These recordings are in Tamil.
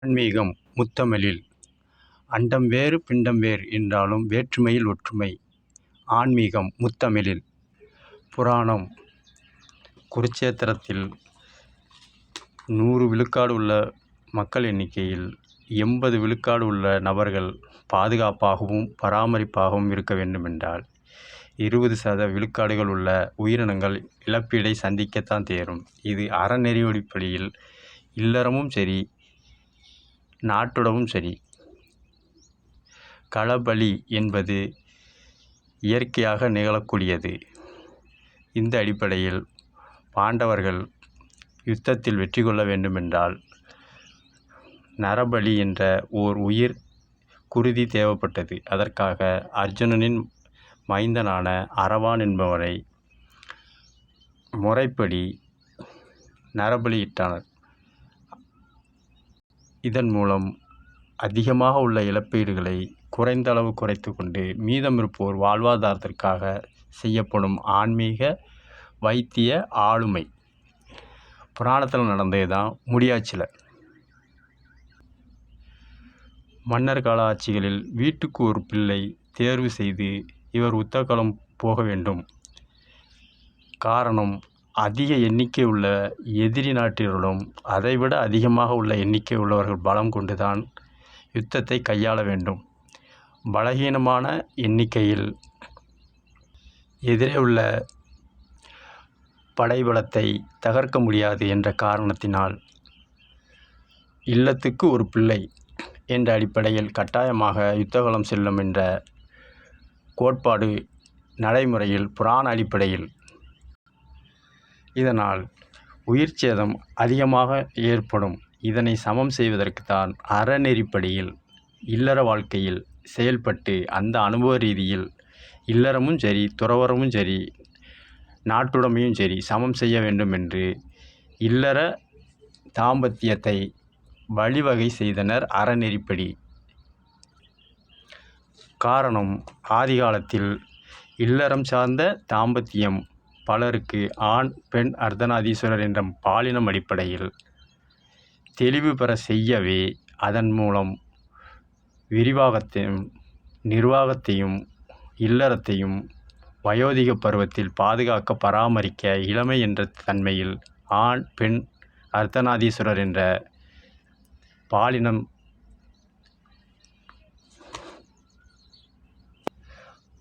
ஆன்மீகம் முத்தமிழில் அண்டம் வேறு பிண்டம் வேறு என்றாலும் வேற்றுமையில் ஒற்றுமை. ஆன்மீகம் முத்தமிழில். புராணம். குருச்சேத்திரத்தில் 100 விழுக்காடு உள்ள மக்கள் எண்ணிக்கையில் 80 விழுக்காடு உள்ள நபர்கள் பாதுகாப்பாகவும் பராமரிப்பாகவும் இருக்க வேண்டுமென்றால் 20% விழுக்காடுகள் உள்ள உயிரினங்கள் இழப்பீடை சந்திக்கத்தான் தேரும். இது அறநெறிப்படியில் இல்லறமும் சரி, நாட்டுடவும் சரி. களபலி என்பது இயற்கையாக நிகழக்கூடியது. இந்த அடிப்படையில் பாண்டவர்கள் யுத்தத்தில் வெற்றி கொள்ள வேண்டுமென்றால் நரபலி என்ற ஓர் உயிர் குருதி தேவைப்பட்டது. அதற்காக அர்ஜுனனின் மைந்தனான அரவான் என்பவரை முறைப்படி நரபலியிட்டனர். இதன் மூலம் அதிகமாக உள்ள இழப்பீடுகளை குறைந்த அளவு குறைத்து கொண்டு மீதமிருப்போர் வாழ்வாதாரத்திற்காக செய்யப்படும் ஆன்மீக வைத்திய ஆளுமை. புராணத்தில் நடந்தது தான் முடியாட்சியில். மன்னர் கால ஆட்சிகளில் வீட்டுக்கு ஒரு பிள்ளை தேர்வு செய்து இவர் யுத்தகளம் போக வேண்டும். காரணம், அதிக எண்ணிக்கை உள்ள எதிரி நாட்டினரிடம் அதைவிட அதிகமாக உள்ள எண்ணிக்கை உள்ளவர்கள் பலம் கொண்டுதான் யுத்தத்தை கையாள வேண்டும். பலகீனமான எண்ணிக்கையில் எதிரே உள்ள படைபலத்தை தகர்க்க முடியாது என்ற காரணத்தினால் இல்லத்துக்கு ஒரு பிள்ளை என்ற அடிப்படையில் கட்டாயமாக யுத்தகளம் செல்லும் என்ற கோட்பாடு நடைமுறையில் புராண அடிப்படையில். இதனால் உயிர் சேதம் அதிகமாக ஏற்படும். இதனை சமம் செய்வதற்குத்தான் அறநெறிப்படியில் இல்லற வாழ்க்கையில் செயல்பட்டு அந்த அனுபவ ரீதியில் இல்லறமும் சரி, துறவறமும் சரி, நாட்டுடைமையும் சரி சமம் செய்ய வேண்டும் என்று இல்லற தாம்பத்தியத்தை வழிவகை செய்தனர் அறநெறிப்படி. காரணம், ஆதிகாலத்தில் இல்லறம் சார்ந்த தாம்பத்தியம் பலருக்கு ஆண் பெண் அர்த்தநாதீஸ்வரர் என்ற பாலினம் அடிப்படையில் தெளிவு பெற செய்யவே அதன் மூலம் விரிவாகத்தையும் நிர்வாகத்தையும் இல்லறத்தையும் வயோதிக பருவத்தில் பாதுகாக்க பராமரிக்க இளமை என்ற தன்மையில் ஆண் பெண் அர்த்தநாதீஸ்வரர் என்ற பாலினம்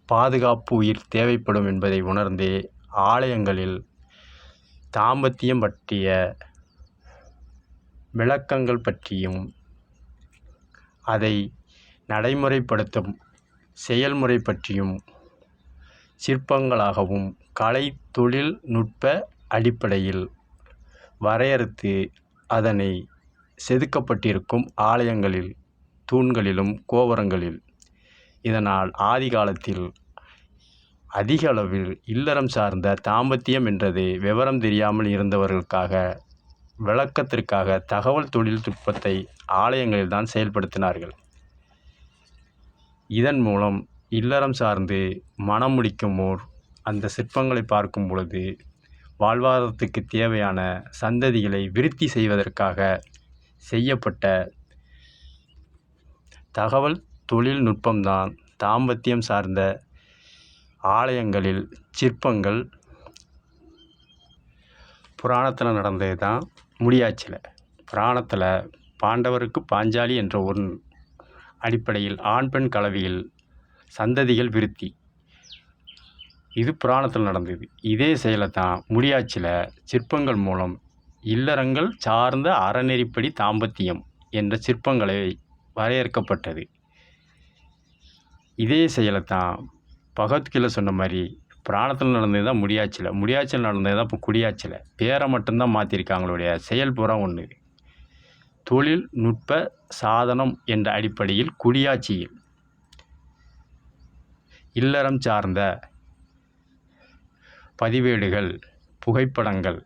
பாதுகாப்பு உயிர் தேவைப்படும் என்பதை உணர்ந்தே ஆலயங்களில் தாம்பத்தியம் பற்றிய விளக்கங்கள் பற்றியும் அதை நடைமுறைப்படுத்தும் செயல்முறை பற்றியும் சிற்பங்களாகவும் கலை தொழில்நுட்ப அடிப்படையில் வரையறுத்து அதனை செதுக்கப்பட்டிருக்கும் ஆலயங்களில் தூண்களிலும் கோபுரங்களில். இதனால் ஆதிகாலத்தில் அதிக அளவில் இல்லறம் சார்ந்த தாம்பத்தியம் என்றது விவரம் தெரியாமல் இருந்தவர்களுக்காக விளக்கத்திற்காக தகவல் தொழில்நுட்பத்தை ஆலயங்களில் தான் செயல்படுத்தினார்கள். இதன் மூலம் இல்லறம் சார்ந்து மனம் முடிக்குமோர் அந்த சிற்பங்களை பார்க்கும் பொழுது வாழ்வாதாரத்துக்கு தேவையான சந்ததிகளை விருத்தி செய்வதற்காக செய்யப்பட்ட தகவல் தொழில்நுட்பம்தான் தாம்பத்தியம் சார்ந்த ஆலயங்களில் சிற்பங்கள். புராணத்தில் நடந்தது தான் முடியாட்சியில். புராணத்தில் பாண்டவருக்கு பாஞ்சாலி என்ற ஒரு அடிப்படையில் ஆண் பெண் கலவையில் சந்ததிகள் விருத்தி. இது புராணத்தில் நடந்தது. இதே செயலை தான் முடியாட்சியில் சிற்பங்கள் மூலம் இல்லறங்கள் சார்ந்த அறநெறிப்படி தாம்பத்தியம் என்ற சிற்பங்களை வரையறுக்கப்பட்டது. இதே செயலை தான் பகவத்கீதை சொன்ன மாதிரி புராணத்தில் நடந்தது தான் முடியாட்சியில். முடியாட்சியில் நடந்தது தான் இப்போ குடியாட்சியில். பேரை மட்டும்தான் மாற்றிருக்காங்களுடைய செயல்புறம் ஒன்று. தொழில்நுட்ப சாதனம் என்ற அடிப்படையில் குடியாட்சியில் இல்லறம் சார்ந்த பதிவேடுகள், புகைப்படங்கள்,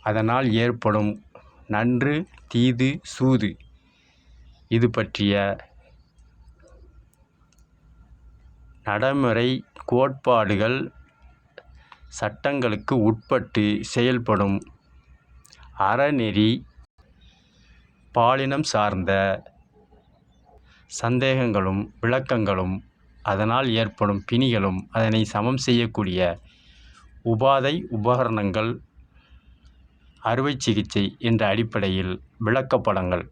அதனால் ஏற்படும் நன்று தீது சூது இது பற்றிய நடைமுறை கோட்பாடுகள் சட்டங்களுக்கு உட்பட்டு செயல்படும் அறநெறி பாலினம் சார்ந்த சந்தேகங்களும் விளக்கங்களும் அதனால் ஏற்படும் பிணிகளும் அதனை சமம் செய்யக்கூடிய உபாதை உபகரணங்கள் அறுவை சிகிச்சை என்ற அடிப்படையில் விளக்கப்படங்கள்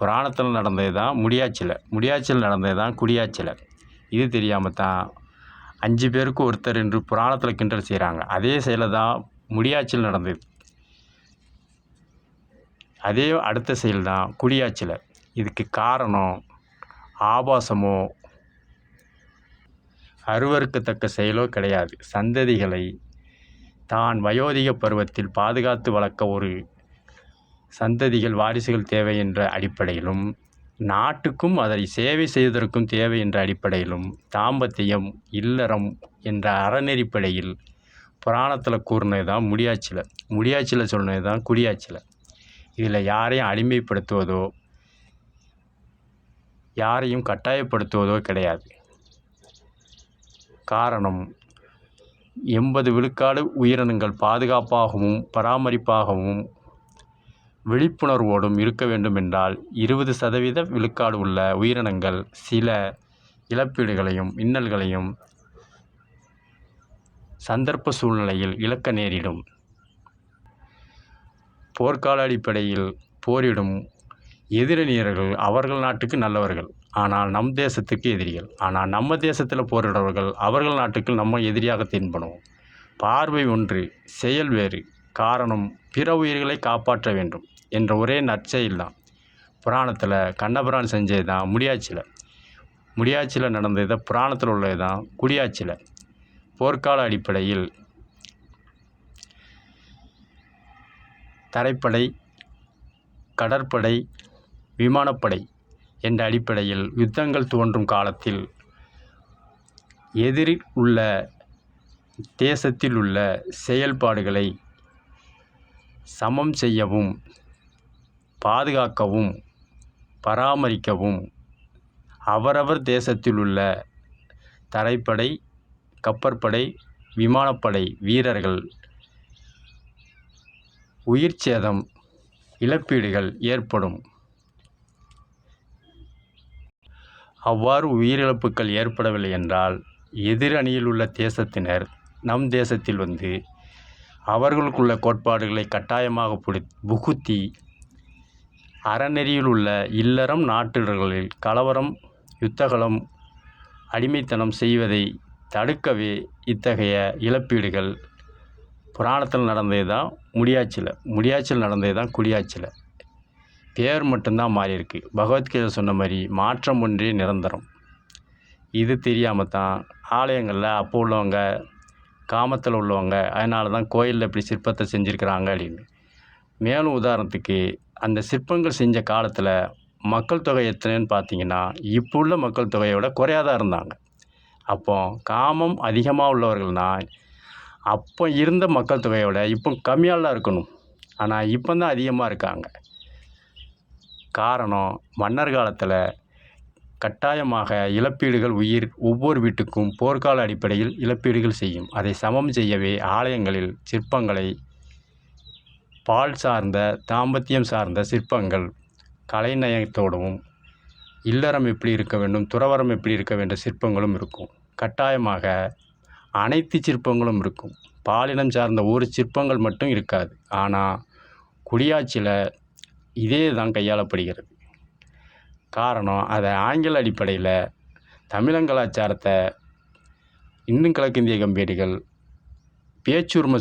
புராணத்தில் நடந்தது தான் முடியாட்சியில் நடந்தது தான் குடியாட்சியில். இது தெரியாமல் தான் 5 பேருக்கு ஒருத்தர் என்று புராணத்தில் கிண்டல் செய்கிறாங்க. அதே செயலை தான் முடியாட்சியில் நடந்தது. அதே அடுத்த செயல் தான் குடியாட்சியில். இதுக்கு காரணம் ஆபாசமோ அருவருக்கத்தக்க செயலோ கிடையாது. சந்ததிகளை தான் வயோதிக பருவத்தில் பாதுகாத்து வளர்க்க ஒரு சந்ததிகள் வாரிசுகள் தேவை என்ற அடிப்படையிலும் நாட்டுக்கும் அதை சேவை செய்வதற்கும் தேவை என்ற அடிப்படையிலும் தாம்பத்தியம் இல்லறம் என்ற அறநெறிப்படையில் புராணத்தில் கூறினது தான் முடியாட்சியில் சொன்னது தான் குடியாட்சியில். இதில் யாரையும் அடிமைப்படுத்துவதோ யாரையும் கட்டாயப்படுத்துவதோ கிடையாது. காரணம் 80 விழுக்காடு உயிரினங்கள் பாதுகாப்பாகவும் பராமரிப்பாகவும் விழிப்புணர்வோடும் இருக்க வேண்டும் என்றால் 20% விழுக்காடு உள்ள உயிரினங்கள் சில இழப்பீடுகளையும் இன்னல்களையும் சந்தர்ப்ப சூழ்நிலையில் இழக்க நேரிடும். போர்க்கால அடிப்படையில் போரிடும் எதிரணியர்கள் அவர்கள் நாட்டுக்கு நல்லவர்கள், ஆனால் நம் தேசத்துக்கு எதிரிகள். ஆனால் நம்ம தேசத்தில் போரிடுறவர்கள் அவர்கள் நாட்டுக்கு நம்ம எதிரியாக தென்படுவோம். பார்வை ஒன்று, செயல் வேறு. காரணம் பிற உயிர்களை காப்பாற்ற வேண்டும் என்ற ஒரே நற்செயல் தான் புராணத்தில் கண்ணபிரான் செஞ்சது தான் முடியாட்சியில் நடந்தது தான் புராணத்தில் உள்ளது தான் குடியாட்சியில். போர்க்கால அடிப்படையில் தரைப்படை கடற்படை விமானப்படை என்ற அடிப்படையில் யுத்தங்கள் தோன்றும் காலத்தில் எதிரில் உள்ள தேசத்தில் உள்ள செயல்பாடுகளை சமம் செய்யவும் பாதுகாக்கவும் பராமரிக்கவும் அவரவர் தேசத்தில் உள்ள தரைப்படை கப்பற்படை விமானப்படை வீரர்கள் உயிர் சேதம் இழப்பீடுகள் ஏற்படும். அவ்வாறு உயிரிழப்புகள் ஏற்படவில்லை என்றால் எதிர் அணியில் உள்ள தேசத்தினர் நம் தேசத்தில் வந்து அவர்களுக்குள்ள கோட்பாடுகளை கட்டாயமாக புகுத்தி அறநெறியில் உள்ள இல்லறம் நாட்டினர்களில் கலவரம் யுத்தகலம் அடிமைத்தனம் செய்வதை தடுக்கவே இத்தகைய இழப்பீடுகள் புராணத்தில் நடந்தது தான் முடியாட்சியில் நடந்தது தான் குடியாட்சியில். பேர் மட்டும்தான் மாறியிருக்கு. பகவத்கீதை சொன்ன மாதிரி மாற்றம் ஒன்றே நிரந்தரம். இது தெரியாமல் தான் ஆலயங்களில் அப்போ உள்ளவங்க காமத்தில் உள்ளவங்க அதனால தான் கோயிலில் இப்படி சிற்பத்தை செஞ்சுருக்கிறாங்க அப்படின்னு. மேலும் உதாரணத்துக்கு அந்த சிற்பங்கள் செஞ்ச காலத்தில் மக்கள் தொகை எத்தனைன்னு பார்த்தீங்கன்னா இப்போ உள்ள மக்கள் தொகையோட குறையாதான் இருந்தாங்க. அப்போ காமம் அதிகமாக உள்ளவர்கள்னால் அப்போ இருந்த மக்கள் தொகையோட இப்போ கம்மியாலாம் இருக்கணும். ஆனால் இப்போ தான் அதிகமாக இருக்காங்க. காரணம் மன்னர் காலத்தில் கட்டாயமாக இழப்பீடுகள் ஒவ்வொரு வீட்டுக்கும் போர்க்கால அடிப்படையில் இழப்பீடுகள் செய்யும். அதை சமம் செய்யவே ஆலயங்களில் சிற்பங்களை பால் சார்ந்த தாம்பத்தியம் சார்ந்த சிற்பங்கள் கலைநயத்தோடும் இல்லறம் எப்படி இருக்க வேண்டும் துறவரம் எப்படி இருக்க வேண்டும் சிற்பங்களும் இருக்கும். கட்டாயமாக அனைத்து சிற்பங்களும் இருக்கும். பாலினம் சார்ந்த ஒரு சிற்பங்கள் மட்டும் இருக்காது. ஆனால் குடியாட்சியில் இதே தான் கையாளப்படுகிறது. காரணம் அதை ஆங்கில அடிப்படையில் தமிழங்கலாச்சாரத்தை இன்னும் கிழக்கிந்திய கம்பெனிகள் பேச்சுரிமை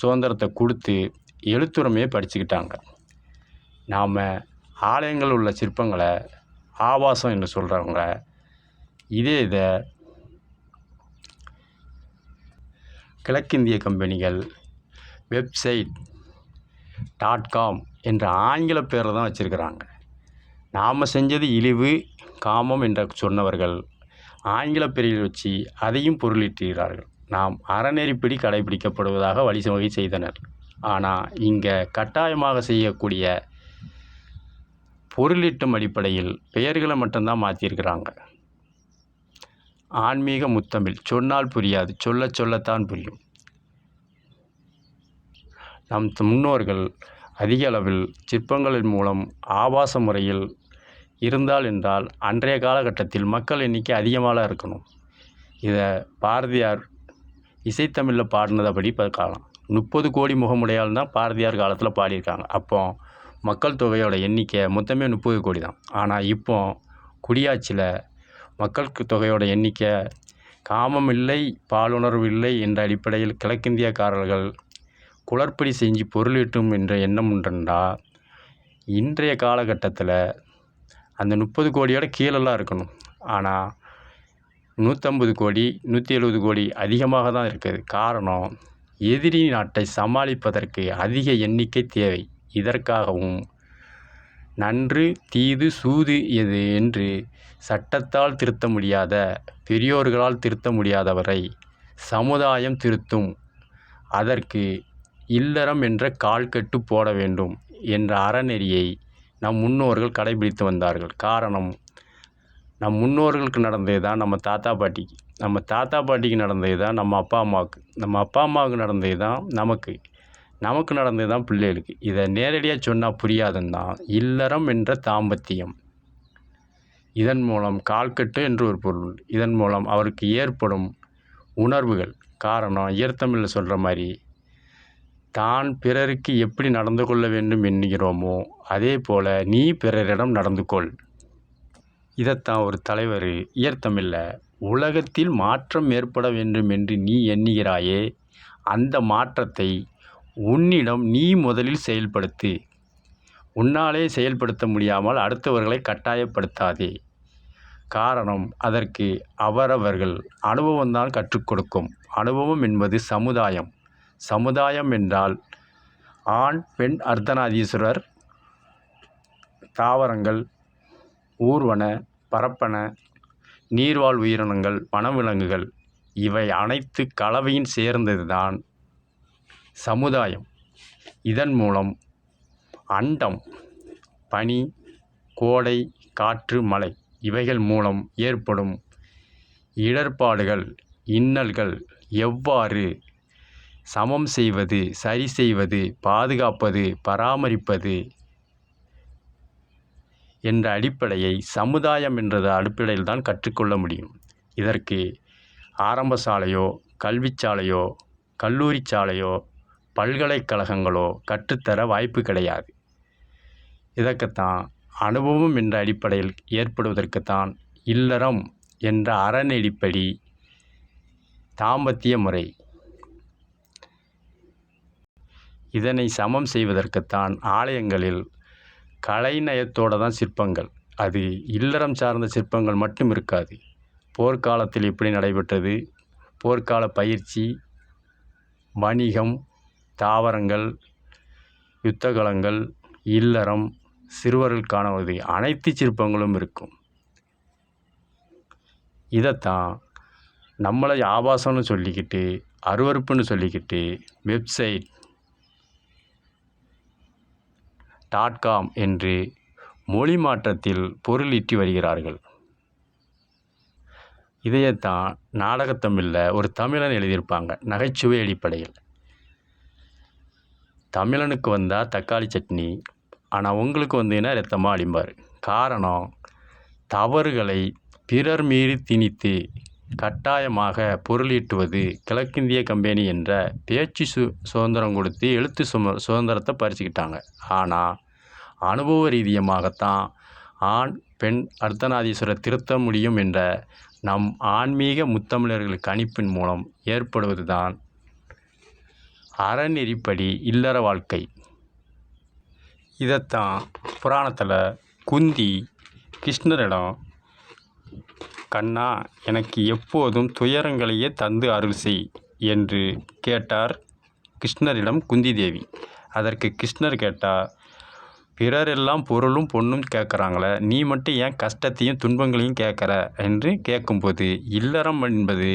சுதந்திரத்தை கொடுத்து எழுத்துரிமையை படிச்சுக்கிட்டாங்க. நாம் ஆலயங்கள் உள்ள சிற்பங்களை ஆபாசம் என்று சொல்கிறவங்க இதை கிழக்கிந்திய கம்பெனிகள் website.com என்ற ஆங்கில பேரில் தான் வச்சுருக்கிறாங்க. நாம் செஞ்சது இழிவு காமம் என்று சொன்னவர்கள் ஆங்கில பெயரில் வச்சு அதையும் பொருளிட்டுகிறார்கள். நாம் அறநெறிப்படி கடைபிடிக்கப்படுவதாக வழிவகை செய்தனர். ஆனால் இங்கே கட்டாயமாக செய்யக்கூடிய பொருளீட்டும் அடிப்படையில் பெயர்களை மட்டும்தான் மாற்றியிருக்கிறாங்க. ஆன்மீக முத்தமிழ் சொன்னால் புரியாது, சொல்லத்தான் புரியும். நம் முன்னோர்கள் அதிக அளவில் சிற்பங்களின் மூலம் ஆபாச முறையில் இருந்தால் என்றால் அன்றைய காலகட்டத்தில் மக்கள் எண்ணிக்கை அதிகமாக இருக்கணும். இதை பாரதியார் இசைத்தமிழில் பாடினதபடி பார்க்கலாம். 30 கோடி முகமுடையால் தான் பாரதியார் காலத்தில் பாடியிருக்காங்க. அப்போ மக்கள் தொகையோட எண்ணிக்கை மொத்தமே 30 கோடி தான். ஆனால் இப்போ குடியாட்சியில் மக்கள் தொகையோட எண்ணிக்கை காமம் இல்லை, பாலுணர்வு இல்லை என்ற அடிப்படையில் கிழக்கிந்தியக்காரர்கள் குளறுபடி செஞ்சு பொருளீட்டும் என்ற எண்ணம் உண்டுண்டா இன்றைய காலகட்டத்தில் அந்த 30 கோடியோட கீழெல்லாம் இருக்கணும். ஆனால் 150 கோடி 170 கோடி அதிகமாக தான் இருக்குது. காரணம், எதிரி நாட்டை சமாளிப்பதற்கு அதிக எண்ணிக்கை தேவை. இதற்காகவும் நன்று தீது சூது எது என்று சட்டத்தால் திருத்த முடியாத, பெரியோர்களால் திருத்த முடியாதவரை சமுதாயம் திருத்தும். அதற்கு இல்லறம் என்ற கால்கட்டு போட வேண்டும் என்ற அறநெறியை நம் முன்னோர்கள் கடைபிடித்து வந்தார்கள். காரணம், நம் முன்னோர்களுக்கு நடந்தது தான் நம்ம தாத்தா பாட்டிக்கு, நம்ம தாத்தா பாட்டிக்கு நடந்தது தான் நம்ம அப்பா அம்மாவுக்கு, நம்ம அப்பா அம்மாவுக்கு நடந்தது தான் நமக்கு, நமக்கு நடந்தது தான் பிள்ளைகளுக்கு. இதை நேரடியாக சொன்னால் புரியாதுன்னு தான் இல்லறம் என்ற தாம்பத்தியம். இதன் மூலம் கால்கட்டு என்று ஒரு பொருள். இதன் மூலம் அவருக்கு ஏற்படும் உணர்வுகள். காரணம், இயற்தமிழில் சொல்கிற மாதிரி தான் பிறருக்கு எப்படி நடந்து கொள்ள வேண்டும் என்கிறோமோ அதே போல் நீ பிறரிடம் நடந்து கொள். இதைத்தான் ஒரு தலைவர் இயற்தமிழில் உலகத்தில் மாற்றம் ஏற்பட வேண்டும் என்று நீ எண்ணுகிறாயே, அந்த மாற்றத்தை உன்னிடம் நீ முதலில் செயல்படுத்து. உன்னாலே செயல்படுத்த முடியாமல் அடுத்தவர்களை கட்டாயப்படுத்தாதே. காரணம், அதற்கு அவரவர்கள் அனுபவம்தான் கற்றுக் கொடுக்கும். அனுபவம் என்பது சமுதாயம். சமுதாயம் என்றால் ஆண் பெண் அர்த்தநாதீஸ்வரர், தாவரங்கள், ஊர்வன, பரப்பன, நீர்வாழ் உயிரினங்கள், வனவிலங்குகள், இவை அனைத்து கலவையின் சேர்ந்தது தான் சமுதாயம். இதன் மூலம் அண்டம், பனி, கோடை, காற்று, மழை இவைகள் மூலம் ஏற்படும் இடர்பாடுகள், இன்னல்கள் எவ்வாறு சமம் செய்வது, சரி செய்வது, பாதுகாப்பது, பராமரிப்பது என்ற அடிப்படையை சமுதாயம் என்ற அடிப்படையில் தான் கற்றுக்கொள்ள முடியும். இதற்கு ஆரம்ப சாலையோ, கல்விச்சாலையோ, கல்லூரி சாலையோ, பல்கலைக்கழகங்களோ கற்றுத்தர வாய்ப்பு கிடையாது. இதற்குத்தான் அனுபவம் என்ற அடிப்படையில் ஏற்படுவதற்குத்தான் இல்லறம் என்ற அறநெறிப்படி தாம்பத்திய முறை. இதனை சமம் செய்வதற்குத்தான் ஆலயங்களில் கலைநயத்தோடு தான் சிற்பங்கள். அது இல்லறம் சார்ந்த சிற்பங்கள் மட்டும் இருக்காது. போர்க்காலத்தில் எப்படி நடைபெற்றது, போர்க்கால பயிற்சி, வணிகம், தாவரங்கள், யுத்தகலங்கள், இல்லறம், சிறுவர்களுக்கான உதவி, அனைத்து சிற்பங்களும் இருக்கும். இதைத்தான் நம்மளை ஆபாசம்னு சொல்லிக்கிட்டு, அருவருப்புன்னு சொல்லிக்கிட்டு வெப்சைட் .com என்று மொழி மாற்றத்தில் பொருளீட்டி வருகிறார்கள். இதையத்தான் நாடகத்தமிழில் ஒரு தமிழன் எழுதியிருப்பாங்க, நகைச்சுவை அடிப்படையில். தமிழனுக்கு வந்தால் தக்காளி சட்னி, ஆனால் உங்களுக்கு வந்தீங்கன்னா ரத்தமாக அடிம்பார். காரணம், தவறுகளை பிறர் மீறி திணித்து கட்டாயமாக பொருளீட்டுவது. கிழக்கிந்திய கம்பெனி என்ற பேச்சு சுதந்திரம் கொடுத்து எழுத்து சுதந்திரத்தை பறிச்சுக்கிட்டாங்க. ஆனால் அனுபவ ரீதியமாகத்தான் ஆண் பெண் அர்த்தநாதீஸ்வரர் திருத்த முடியும் என்ற நம் ஆன்மீக முத்தமிழர்கள் கணிப்பின் மூலம் ஏற்படுவது தான் அறநெறிப்படி இல்லற வாழ்க்கை. இதைத்தான் புராணத்தில் குந்தி கிருஷ்ணரிடம், கண்ணா எனக்கு எப்போதும் துயரங்களையே தந்து அருள் செய் என்று கேட்டார் கிருஷ்ணரிடம் குந்தி தேவி. அதற்கு கிருஷ்ணர் கேட்டார், பிறரெல்லாம் பொருளும் பொண்ணும் கேட்குறாங்களே, நீ மட்டும் ஏன் கஷ்டத்தையும் துன்பங்களையும் கேட்குற என்று கேட்கும்போது, இல்லறம் என்பது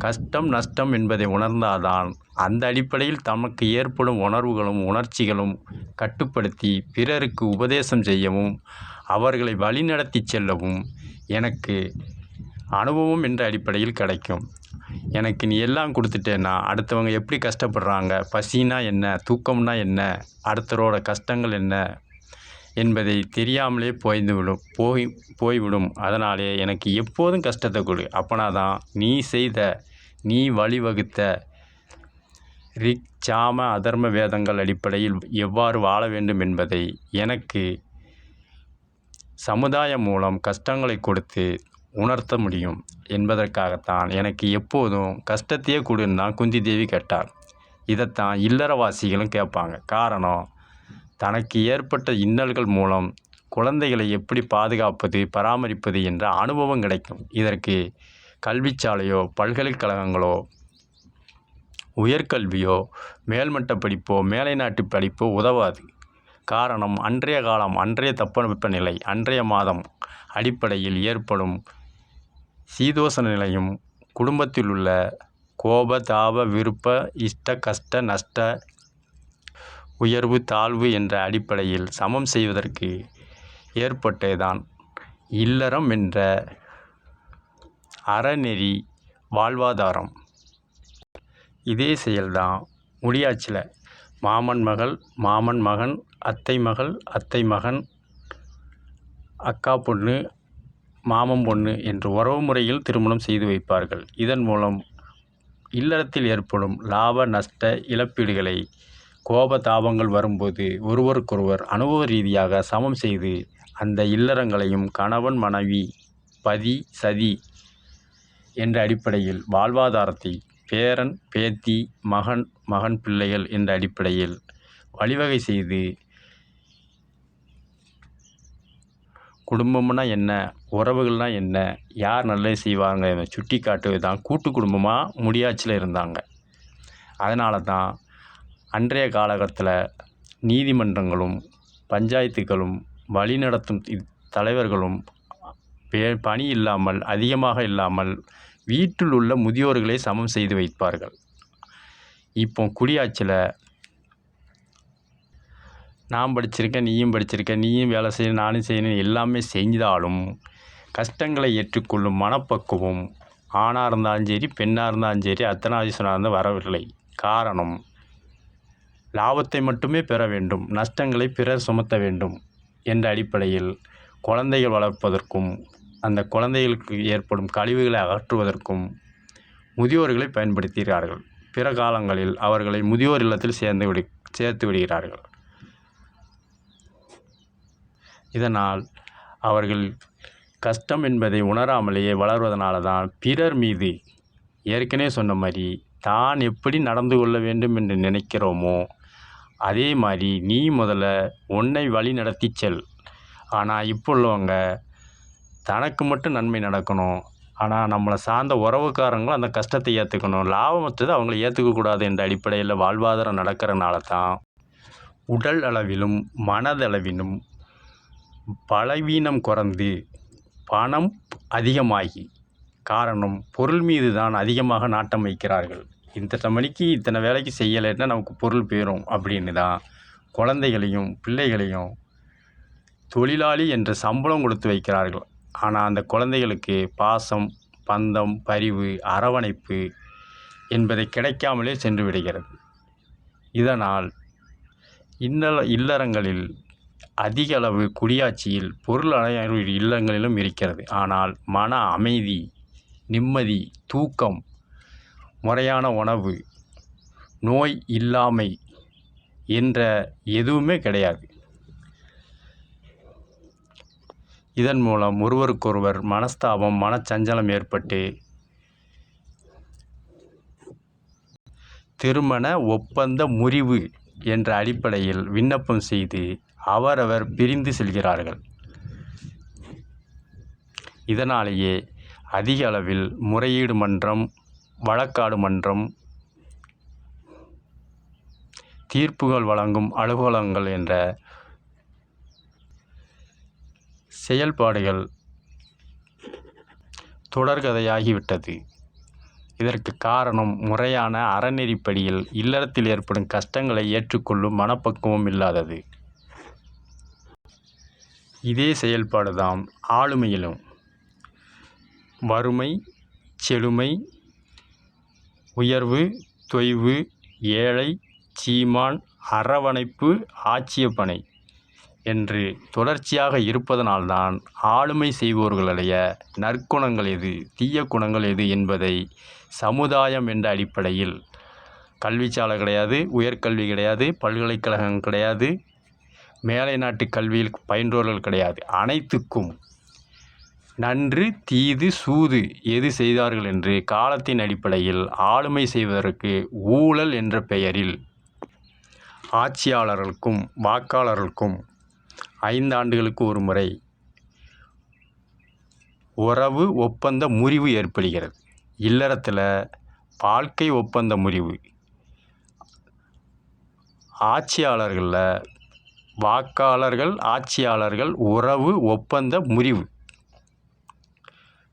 கஷ்டம் நஷ்டம் என்பதை உணர்ந்தால்தான் அந்த அடிப்படையில் தமக்கு ஏற்படும் உணர்வுகளும் உணர்ச்சிகளும் கட்டுப்படுத்தி பிறருக்கு உபதேசம் செய்யவும் அவர்களை வழிநடத்தி செல்லவும் எனக்கு அனுபவம் என்ற அடிப்படையில் கிடைக்கும். எனக்கு நீ எல்லாம் கொடுத்துட்டேன்னா அடுத்தவங்க எப்படி கஷ்டப்படுறாங்க, பசினா என்ன, தூக்கம்னா என்ன, அடுத்தவரோட கஷ்டங்கள் என்ன என்பதை தெரியாமலே போய்விடும். அதனாலே எனக்கு எப்போதும் கஷ்டத்தை கொடு. அப்பனா தான் நீ வழிவகுத்த ரிக், சாம, அதர்ம வேதங்கள் அடிப்படையில் எவ்வாறு வாழ வேண்டும் என்பதை எனக்கு சமுதாயம் மூலம் கஷ்டங்களை கொடுத்து உணர்த்த முடியும் என்பதற்காகத்தான் எனக்கு எப்போதும் கஷ்டத்தையே கொடுன்னு தான் குந்தி தேவி கேட்டார். இதைத்தான் இல்லறவாசிகளும் கேட்பாங்க. காரணம், தனக்கு ஏற்பட்ட இன்னல்கள் மூலம் குழந்தைகளை எப்படி பாதுகாப்பது, பராமரிப்பது என்ற அனுபவம் கிடைக்கும். இதற்கு கல்விச்சாலையோ, பல்கலைக்கழகங்களோ, உயர்கல்வியோ, மேல்மட்ட படிப்போ, மேலை நாட்டு படிப்போ உதவாது. காரணம், அன்றைய காலம், அன்றைய தட்பவெப்பநிலை, அன்றைய மாதம் அடிப்படையில் ஏற்படும் சீதோஷண நிலையும், குடும்பத்தில் உள்ள கோப, தாப, விருப்ப, இஷ்ட, கஷ்ட, நஷ்ட, உயர்வு, தாழ்வு என்ற அடிப்படையில் சமம் செய்வதற்கு ஏற்பட்டதுதான் இல்லறம் என்ற அறநெறி வாழ்வாதாரம். இதே செயல்தான் முடியாட்சியில் மாமன் மகள், மாமன் மகன், அத்தை மகள், அத்தை மகன், அக்கா பொண்ணு, மாமன் பொண்ணு என்று உறவு முறையில் திருமணம் செய்து வைப்பார்கள். இதன் மூலம் இல்லறத்தில் ஏற்படும் லாப நஷ்ட இழப்பீடுகளை கோப தாபங்கள் வரும்போது ஒருவருக்கொருவர் அனுபவ ரீதியாக சமம் செய்து அந்த இல்லறங்களையும் கணவன் மனைவி, பதி சதி என்ற அடிப்படையில் வாழ்வாதாரத்தை பேரன் பேத்தி, மகன் மகன் பிள்ளைகள் என்ற அடிப்படையில் வழிவகை செய்து குடும்பம்னா என்ன, உறவுகள்னால் என்ன, யார் நல்லது செய்வாங்க சுட்டி காட்டுவது தான் கூட்டு குடும்பமாக முடியாட்சியில் இருந்தாங்க. அதனால தான் அன்றைய காலகட்டத்தில் நீதிமன்றங்களும் பஞ்சாயத்துகளும் வழிநடத்தும் தலைவர்களும் பணி இல்லாமல், அதிகமாக இல்லாமல் வீட்டில் உள்ள முதியோர்களை சமம் செய்து வைப்பார்கள். இப்போ குடியாட்சியில் நான் படிச்சிருக்கேன், நீயும் படிச்சிருக்க, நீயும் வேலை செய்யணும், நானும் செய்யணும், எல்லாமே செஞ்சாலும் கஷ்டங்களை ஏற்றுக்கொள்ளும் மனப்பக்குவம் ஆணாக இருந்தாலும் சரி, பெண்ணாக இருந்தாலும் சரி, அர்த்தநாரீஸ்வரனாக இருந்தால் வரவில்லை. காரணம், லாபத்தை மட்டுமே பெற வேண்டும், நஷ்டங்களை பிறர் சுமத்த வேண்டும் என்ற அடிப்படையில் குழந்தைகள் வளர்ப்பதற்கும் அந்த குழந்தைகளுக்கு ஏற்படும் கழிவுகளை அகற்றுவதற்கும் முதியோர்களை பயன்படுத்துகிறார்கள். பிற காலங்களில் அவர்களை முதியோர் இல்லத்தில் சேர்த்து விடுகிறார்கள். இதனால் அவர்கள் கஷ்டம் என்பதை உணராமலேயே வளர்வதனால தான் பிறர் மீது ஏற்கனவே சொன்ன மாதிரி தான் எப்படி நடந்து கொள்ள வேண்டும் என்று நினைக்கிறோமோ அதே மாதிரி நீ முதல்ல உன்னை வழி நடத்தி செல். ஆனால் இப்போ உள்ளவங்க தனக்கு மட்டும் நன்மை நடக்கணும், ஆனால் நம்மளை சார்ந்த உறவுக்காரங்களும் அந்த கஷ்டத்தை ஏற்றுக்கணும், லாபமற்றது அவங்கள ஏற்றுக்கக்கூடாது என்ற அடிப்படையில் வாழ்வாதாரம் நடக்கிறனால தான் உடல் அளவிலும் மனதளவிலும் பலவீனம் குறைந்து பணம் அதிகமாகி, காரணம் பொருள் மீது தான் அதிகமாக நாட்டம் வைக்கிறார்கள். இத்தனை மணிக்கு இத்தனை வேலைக்கு செய்யலைன்னா நமக்கு பொருள் போயிடும் அப்படின்னு தான் குழந்தைகளையும் பிள்ளைகளையும் தொழிலாளி என்ற சம்பளம் கொடுத்து வைக்கிறார்கள். ஆனால் அந்த குழந்தைகளுக்கு பாசம், பந்தம், பரிவு, அரவணைப்பு என்பதை கிடைக்காமலே சென்று விடுகிறது. இதனால் இல்லறங்களில் அதிக அளவு குடியாட்சியில் பொருள் இல்லங்களிலும் இருக்கிறது. ஆனால் மன அமைதி, நிம்மதி, தூக்கம், முறையான உணவு, நோய் இல்லாமை என்ற எதுவுமே கிடையாது. இதன் மூலம் ஒருவருக்கொருவர் மனஸ்தாபம், மனச்சஞ்சலம் ஏற்பட்டு திருமண ஒப்பந்த முறிவு என்ற அடிப்படையில் விண்ணப்பம் செய்து அவரவர் பிரிந்து செல்கிறார்கள். இதனாலேயே அதிக அளவில் முறையீடு மன்றம், வழக்காடு மன்றம், தீர்ப்புகள் வழங்கும் அலுவலகங்கள் என்ற செயல்பாடுகள் தொடர்கதையாகிவிட்டது. இதற்கு காரணம் முறையான அறநெறிப்படியில் இல்லறத்தில் ஏற்படும் கஷ்டங்களை ஏற்றுக்கொள்ளும் மனப்பக்குவம் இல்லாதது. இதே செயல்பாடு தான் ஆளுமையிலும். வறுமை, செழுமை, உயர்வு, தொய்வு, ஏழை, சீமான், அரவணைப்பு, ஆட்சியப்பனை என்று தொடர்ச்சியாக இருப்பதனால்தான் ஆளுமை செய்பவர்களுடைய நற்குணங்கள் எது, தீய குணங்கள் எது என்பதை சமுதாயம் என்ற அடிப்படையில் கல்விச்சாலை கிடையாது, உயர்கல்வி கிடையாது, பல்கலைக்கழகம் கிடையாது, மேலை நாட்டு கல்வியில் பயின்றோர்கள் கிடையாது, அனைத்துக்கும் நன்று தீது சூது எது செய்தார்கள் என்று காலத்தின் அடிப்படையில் ஆளுமை செய்வதற்கு ஊழல் என்ற பெயரில் ஆட்சியாளர்களுக்கும் வாக்காளர்களுக்கும் 5 ஆண்டுகளுக்கு ஒரு முறை உறவு ஒப்பந்த முறிவு ஏற்படுகிறது. இல்லறத்தில் வாழ்க்கை ஒப்பந்த முறிவு, ஆட்சியாளர்களில் வாக்காளர்கள் ஆட்சியாளர்கள் உறவு ஒப்பந்த முறிவு.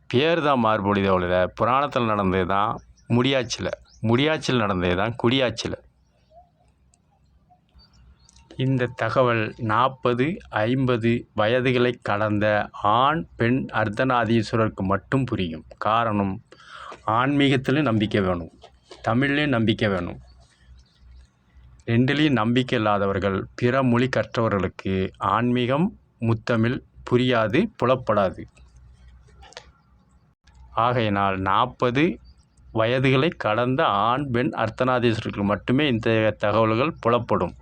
பேர் தான் மாறுபடுதே ஒழிய புராணத்தில் நடந்தது தான் முடியாட்சியில் நடந்தது தான் குடியாட்சியில். இந்த தகவல் 40-50 வயதுகளை கடந்த ஆண் பெண் அர்த்தநாதீஸ்வரருக்கு மட்டும் புரியும். காரணம், ஆன்மீகத்திலும் நம்பிக்கை வேணும், தமிழ்லேயும் நம்பிக்கை வேணும். ரெண்டுலேயும் நம்பிக்கை இல்லாதவர்கள் பிற மொழி கற்றவர்களுக்கு ஆன்மீகம் முத்தமிழ் புரியாது, புலப்படாது. ஆகையினால் 40 வயதுகளை கடந்த ஆண் பெண் அர்த்தநாதீஸ்வரர்களுக்கு மட்டுமே இந்த தகவல்கள் புலப்படும்.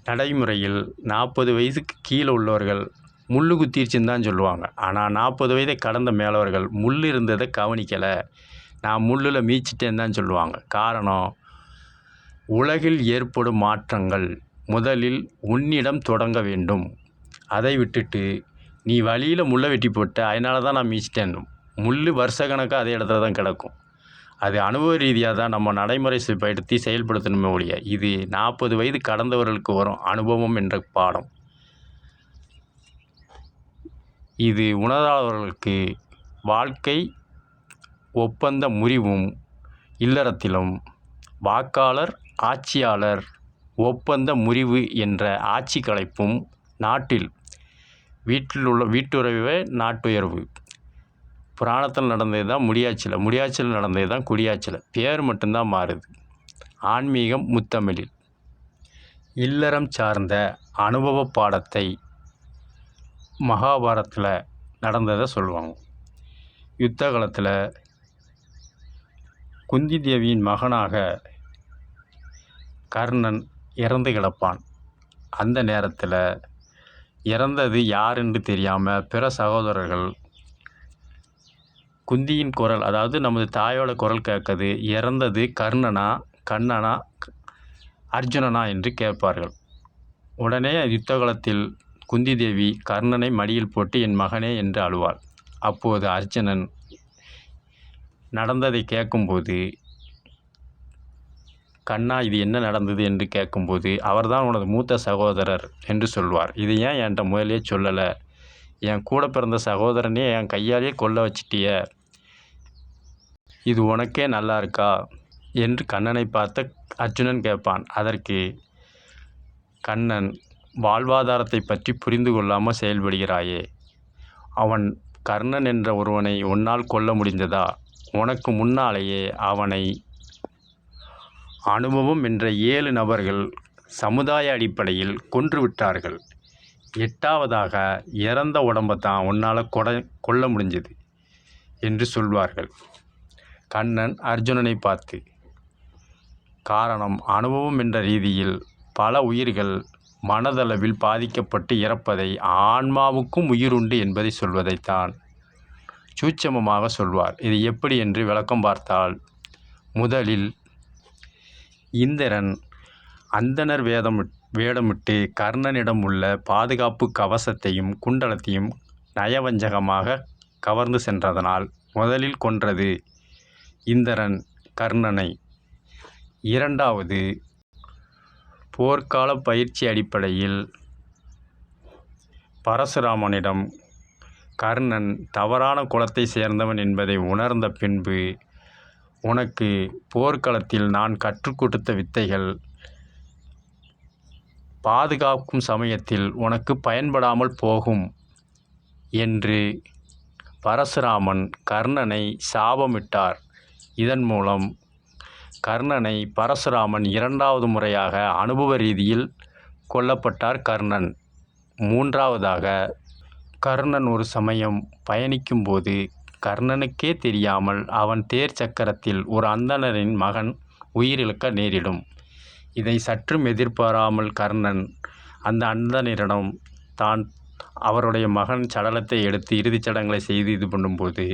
நடைமுறையில் 40 வயதுக்கு கீழே உள்ளவர்கள் முள்ளு குத்திருச்சுன்னு தான் சொல்லுவாங்க. ஆனால் 40 வயதை கடந்த மேலவர்கள் முள் இருந்ததை கவனிக்கலை, நான் முள்ளில் மீச்சிட்டேன்னு தான் சொல்லுவாங்க. காரணம், உலகில் ஏற்படும் மாற்றங்கள் முதலில் உன்னிடம் தொடங்க வேண்டும். அதை விட்டுட்டு நீ வழியில் முள்ளை வெட்டி போட்ட, அதனால தான் நான் மீச்சிட்டேன். முள் வருஷக்கணக்காக அதே இடத்துல தான் கிடக்கும். அது அனுபவ ரீதியாக தான் நம்ம நடைமுறை படுத்தி செயல்படுத்தணுமே ஒழிய, இது 40 வயது கடந்தவர்களுக்கு வரும் அனுபவம் என்ற பாடம். இது உணராதவர்களுக்கு வாழ்க்கை ஒப்பந்த முறிவும், இல்லறத்திலும் வாக்காளர் ஆட்சியாளர் ஒப்பந்த முறிவு என்ற ஆட்சி கலைப்பும், நாட்டில் வீட்டில் உள்ள வீட்டுறவே நாட்டுயர்வு. புராணத்தில் நடந்தது தான் முடியாட்சியில் நடந்தது தான் குடியாட்சியில். பேர் மட்டும்தான் மாறுது. ஆன்மீகம் முத்தமிழில். இல்லறம் சார்ந்த அனுபவ பாடத்தை மகாபாரத்தில் நடந்ததை சொல்லுவாங்க. யுத்த காலத்தில் குந்தி தேவியின் மகனாக கர்ணன் இறந்து கிடப்பான். அந்த நேரத்தில் இறந்தது யார் என்று தெரியாமல் பிற சகோதரர்கள் குந்தியின் குரல், அதாவது நமது தாயோட குரல் கேட்குது, இறந்தது கர்ணனா கண்ணனா அர்ஜுனனா என்று கேட்பார்கள். உடனே யுத்த காலத்தில் குந்தி தேவி கர்ணனை மடியில் போட்டு என் மகனே என்று அழுவாள். அப்போது அர்ஜுனன் நடந்ததை கேட்கும்போது, கண்ணா இது என்ன நடந்தது என்று கேட்கும்போது, அவர்தான் உனது மூத்த சகோதரர் என்று சொல்வார். இது ஏன் என்கிட்ட முதலே சொல்லலை, என் கூட பிறந்த சகோதரனே என் கையாலேயே கொல்ல வச்சிட்டிய, இது உனக்கே நல்லா இருக்கா என்று கண்ணனை பார்த்த அர்ஜுனன் கேட்பான். அதற்கு கண்ணன், வாழ்வாதாரத்தை பற்றி புரிந்து கொள்ளாமல் செயல்படுகிறாயே, அவன் கர்ணன் என்ற ஒருவனை உன்னால் கொல்ல முடிந்ததா? உனக்கு முன்னாலேயே அவனை அனுபவம் என்ற 7 நபர்கள் சமுதாய அடிப்படையில் கொன்றுவிட்டார்கள். 8வதாக இறந்த உடம்பை தான் உன்னால் கொல்ல முடிஞ்சது என்று சொல்வார்கள் கண்ணன் அர்ஜுனனை பார்த்து. காரணம், அனுபவம் என்ற ரீதியில் பல உயிர்கள் மனதளவில் பாதிக்கப்பட்டு இறப்பதை, ஆன்மாவுக்கும் உயிருண்டு என்பதை சொல்வதைத்தான் சூட்சமமாக சொல்வார். இது எப்படி என்று விளக்கம் பார்த்தால், முதலில் இந்திரன் அந்தணர் வேடமிட்டு கர்ணனிடம் உள்ள பாதுகாப்பு கவசத்தையும் குண்டலத்தையும் நயவஞ்சகமாக கவர்ந்து சென்றதனால் முதலில் கொன்றது இந்திரன் கர்ணனை. 2வது, போர்க்கால பயிற்சி அடிப்படையில் பரசுராமனிடம் கர்ணன் தவறான குலத்தை சேர்ந்தவன் என்பதை உணர்ந்த பின்பு, உனக்கு போர்க்களத்தில் நான் கற்றுக் கொடுத்த வித்தைகள் பாதுகாக்கும் சமயத்தில் உனக்கு பயன்படாமல் போகும் என்று பரசுராமன் கர்ணனை சாபமிட்டார். இதன் மூலம் கர்ணனை பரசுராமன் 2வது முறையாக அனுபவ ரீதியில் கொல்லப்பட்டார் கர்ணன். 3வதாக கர்ணன் ஒரு சமயம் பயணிக்கும்போது கர்ணனுக்கே தெரியாமல் அவன் தேர் சக்கரத்தில் ஒரு அந்தணரின் மகன் உயிரிழக்க நேரிடும். இதை சற்றும் எதிர்பாராமல் கர்ணன் அந்த அந்தணரிடம் தான் அவருடைய மகன் சடலத்தை எடுத்து இறுதிச் சடங்குகளை செய்து இது பண்ணும்போது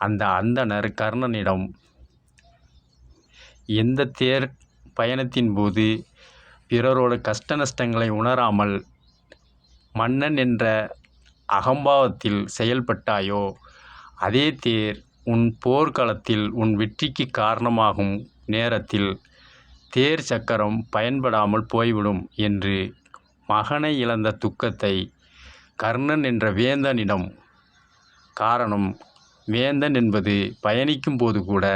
அந்த அந்தணர் கர்ணனிடம் எந்த தேர் பயணத்தின் போது பிறரோட கஷ்ட நஷ்டங்களை உணராமல் மன்னன் என்ற அகம்பாவத்தில் செயல்பட்டாயோ அதே தேர் உன் போர்க்களத்தில் உன் வெற்றிக்கு காரணமாகும் நேரத்தில் தேர் சக்கரம் பயன்படாமல் போய்விடும் என்று மகனை இழந்த துக்கத்தை கர்ணன் என்ற வேந்தனிடம், காரணம் வேந்தன் என்பது பயணிக்கும் போது கூட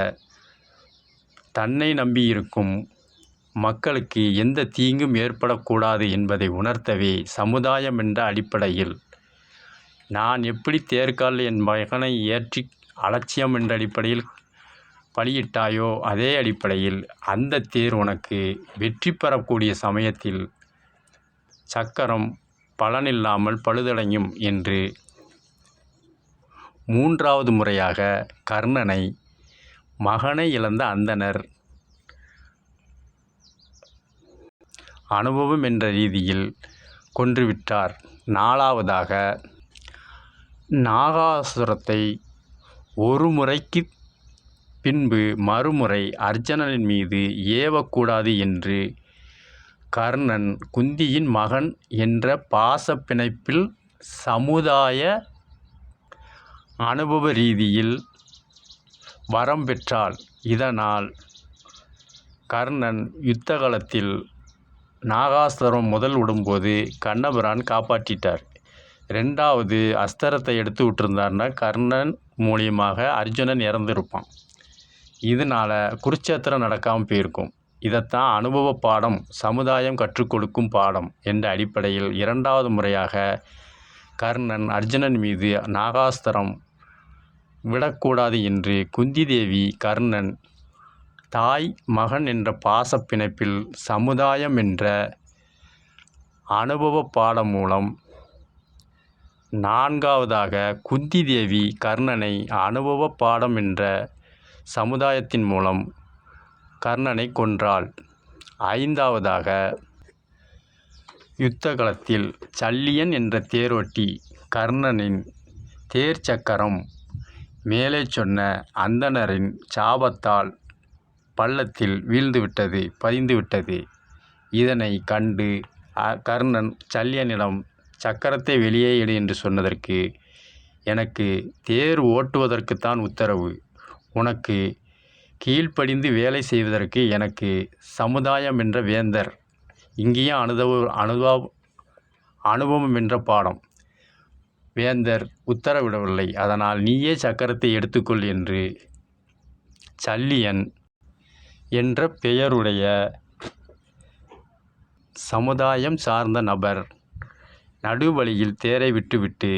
தன்னை நம்பியிருக்கும் மக்களுக்கு எந்த தீங்கும் ஏற்படக்கூடாது என்பதை உணர்த்தவே சமுதாயம் என்ற அடிப்படையில் நான் எப்படி தேர்கால் என் மகனை ஏற்றி அலட்சியம் என்ற அடிப்படையில் பலியிட்டாயோ அதே அடிப்படையில் அந்த தேர் உனக்கு வெற்றி பெறக்கூடிய சமயத்தில் சக்கரம் பலனில்லாமல் பழுதடையும் என்று 3வது முறையாக கர்ணனை மகனை இழந்த அந்தணர் அனுபவம் என்ற ரீதியில் கொன்றுவிட்டார். 4வதாக நாகாசுரத்தை ஒரு முறைக்கு பின்பு மறுமுறை அர்ஜுனனின் மீது ஏவக்கூடாது என்று கர்ணன் குந்தியின் மகன் என்ற பாச பிணைப்பில் சமுதாய அனுபவ ரீதியில் வரம் பெற்றாள். இதனால் கர்ணன் யுத்த காலத்தில் நாகாசுரம் முதல் விடும்போது கண்ணபிரான் காப்பாற்றிட்டார். 2வது அஸ்திரத்தை எடுத்து விட்டுருந்தார்னா கர்ணன் மூலியமாக அர்ஜுனன் இறந்துருப்பான். இதனால் குருட்சேத்திரம் நடக்காமல் போயிருக்கும். இதைத்தான் அனுபவ பாடம், சமுதாயம் கற்றுக் கொடுக்கும் பாடம் என்ற அடிப்படையில் 2வது முறையாக கர்ணன் அர்ஜுனன் மீது நாகாஸ்திரம் விடக்கூடாது என்று குந்தி தேவி கர்ணன் தாய் மகன் என்ற பாச பிணைப்பில் சமுதாயம் என்ற அனுபவ பாடம் மூலம் 4வதாக குந்தி தேவி கர்ணனை அனுபவ பாடம் என்ற சமுதாயத்தின் மூலம் கர்ணனை கொன்றாள். 5வதாக யுத்த களத்தில் சல்லியன் என்ற தேரோட்டி கர்ணனின் தேர் சக்கரம் மேலே சொன்ன அந்தணரின் சாபத்தால் பள்ளத்தில் வீழ்ந்துவிட்டது, பதிந்துவிட்டது. இதனை கண்டு கர்ணன் சல்லியனிடம் சக்கரத்தை வெளியே எடு என்று சொன்னதற்கு, எனக்கு தேர் ஓட்டுவதற்குத்தான் உத்தரவு, உனக்கு கீழ்ப்படிந்து வேலை செய்வதற்கு எனக்கு சமுதாயம் என்ற வேந்தர், இங்கேயும் அனுபவம் என்ற பாடம் வேந்தர் உத்தரவிடவில்லை, அதனால் நீயே சக்கரத்தை எடுத்துக்கொள் என்று சல்லியன் என்ற பெயருடைய சமுதாயம் சார்ந்த நபர் நடுவழியில் தேரை விட்டுவிட்டு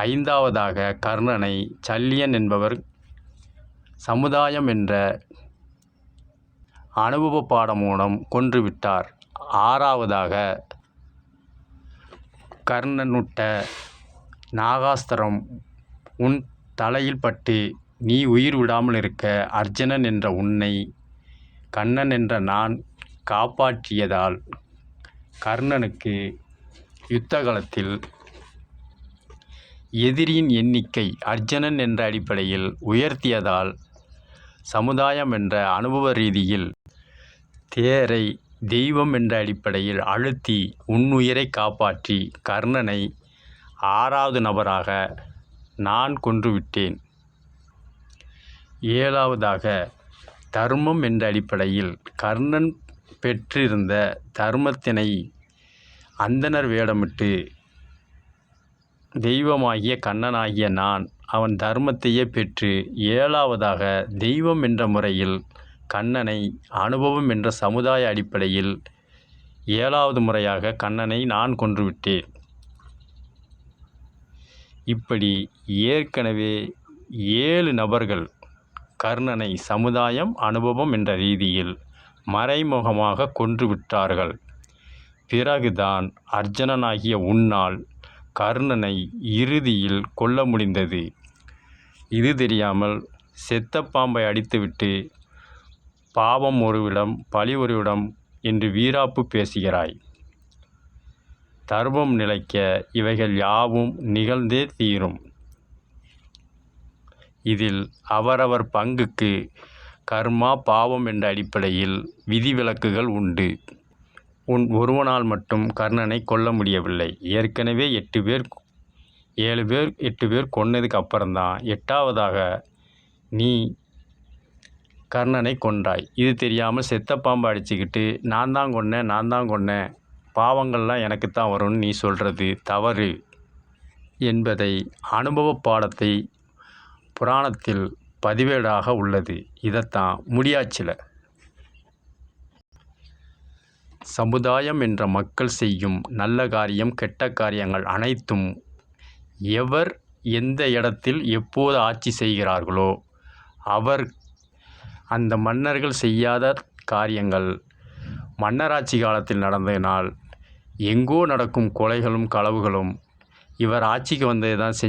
5வதாக கர்ணனை சல்லியன் என்பவர் சமுதாயம் என்ற அனுபவ பாடம் மூலம் கொன்றுவிட்டார். 6வதாக கர்ணனுட்ட நாகாஸ்திரம் உன் தலையில் பட்டு நீ உயிர் விடாமல் இருக்க அர்ஜுனன் என்ற உன்னை கண்ணன் என்ற நான் காப்பாற்றியதால் கர்ணனுக்கு யுத்த காலத்தில் எதிரியின் எண்ணிக்கை அர்ஜுனன் என்ற அடிப்படையில் உயர்த்தியதால் சமுதாயம் என்ற அனுபவ ரீதியில் தேரை தெய்வம் என்ற அடிப்படையில் அழுத்தி உன்னுயிரை காப்பாற்றி கர்ணனை 6வது நபராக நான் கொன்றுவிட்டேன். 7வதாக தர்மம் என்ற அடிப்படையில் கர்ணன் பெற்றிருந்த தர்மத்தினை அந்தணர் வேடமிட்டு தெய்வமாகிய கண்ணனாகிய நான் அவன் தர்மத்தையே பெற்று 7வதாக தெய்வம் என்ற முறையில் கண்ணனை அனுபவம் என்ற சமுதாய அடிப்படையில் 7வது முறையாக கண்ணனை நான் கொன்றுவிட்டேன். இப்படி ஏற்கனவே 7 நபர்கள் கர்ணனை சமுதாயம் அனுபவம் என்ற ரீதியில் மறைமுகமாக கொன்றுவிட்டார்கள். பிறகுதான் அர்ஜுனனாகிய உன்னால் கர்ணனை இறுதியில் கொல்ல முடிந்தது. இது தெரியாமல் செத்த பாம்பை அடித்துவிட்டு பாவம் ஒருவிடம் பழி ஒருவிடம் என்று வீராப்பு பேசுகிறாய். தர்மம் நிலைக்க இவைகள் யாவும் நிகழ்ந்தே தீரும். இதில் அவரவர் பங்குக்கு கர்மா பாவம் என்ற அடிப்படையில் விதிவிலக்குகள் உண்டு. உன் ஒருவனால் மட்டும் கர்ணனை கொல்ல முடியவில்லை. ஏற்கனவே 8 பேர் கொன்னதுக்கு அப்புறம்தான் 8ஆவதாக நீ கர்ணனை கொன்றாய். இது தெரியாமல் செத்த பாம்பை அடிச்சுக்கிட்டு நான் தான் கொன்னேன், பாவங்கள்லாம் எனக்குத்தான் வரும்னு நீ சொல்கிறது தவறு என்பதை அனுபவ பாடத்தை புராணத்தில் பதிவேடாக உள்ளது. இதைத்தான் முடியாட்சில சமுதாயம் என்ற மக்கள் செய்யும் நல்ல காரியம் கெட்ட காரியங்கள் அனைத்தும் எவர் எந்த இடத்தில் எப்போது ஆட்சி செய்கிறார்களோ அந்த மன்னர்கள் செய்யாத காரியங்கள் மன்னராட்சி காலத்தில் நடந்ததினால் எங்கோ நடக்கும் கொலைகளும் களவுகளும் இவர் ஆட்சிக்கு வந்தது தான்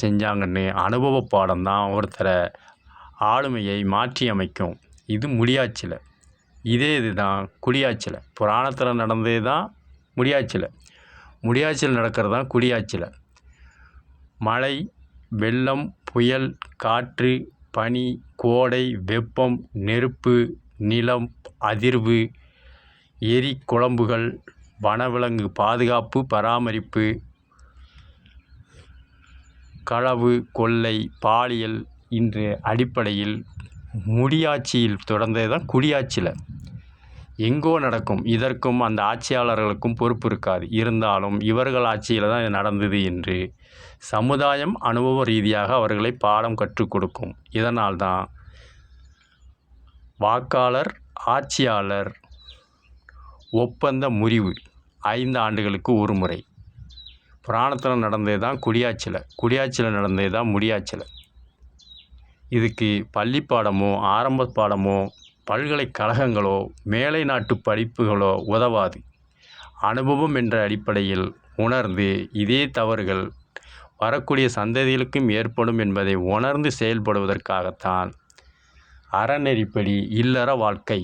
செஞ்சாங்கன்னு அனுபவ பாடம் தான் ஒருத்தரை ஆளுமையை மாற்றி அமைக்கும். இது முடியாட்சியில். இதுதான் குடியாட்சியில். புராணத்தில் நடந்தது தான் முடியாட்சியில் நடக்கிறது தான் குடியாட்சியில். மழை, வெள்ளம், புயல், காற்று, பனி, கோடை, வெப்பம், நெருப்பு, நிலம், அதிர்வு, எரி குழம்புகள், வனவிலங்கு பாதுகாப்பு பராமரிப்பு, களவு, கொள்ளை, பாலியல் என்ற அடிப்படையில் முடியாட்சியில் தொடர்ந்தது தான் குடியாட்சியில். எங்கோ நடக்கும். இதற்கும் அந்த ஆட்சியாளர்களுக்கும் பொறுப்பு இருக்காது. இருந்தாலும் இவர்கள் ஆட்சியில் தான் இது நடந்தது என்று சமுதாயம் அனுபவ ரீதியாக அவர்களை பாடம் கற்றுக் கொடுக்கும். இதனால்தான் வாக்காளர் ஆட்சியாளர் ஒப்பந்த முறிவு 5 ஆண்டுகளுக்கு ஒரு முறை. புராணத்தில் நடந்தது தான் குடியாட்சியில் நடந்தது தான் முடியாட்சியில். இதுக்கு பள்ளி பாடமோ ஆரம்ப பாடமோ பல்கலைக்கழகங்களோ மேலை நாட்டு படிப்புகளோ உதவாது. அனுபவம் என்ற அடிப்படையில் உணர்ந்து இதே தவறுகள் வரக்கூடிய சந்ததிகளுக்கும் ஏற்படும் என்பதை உணர்ந்து செயல்படுவதற்காகத்தான் அறநெறிப்படி இல்லற வாழ்க்கை.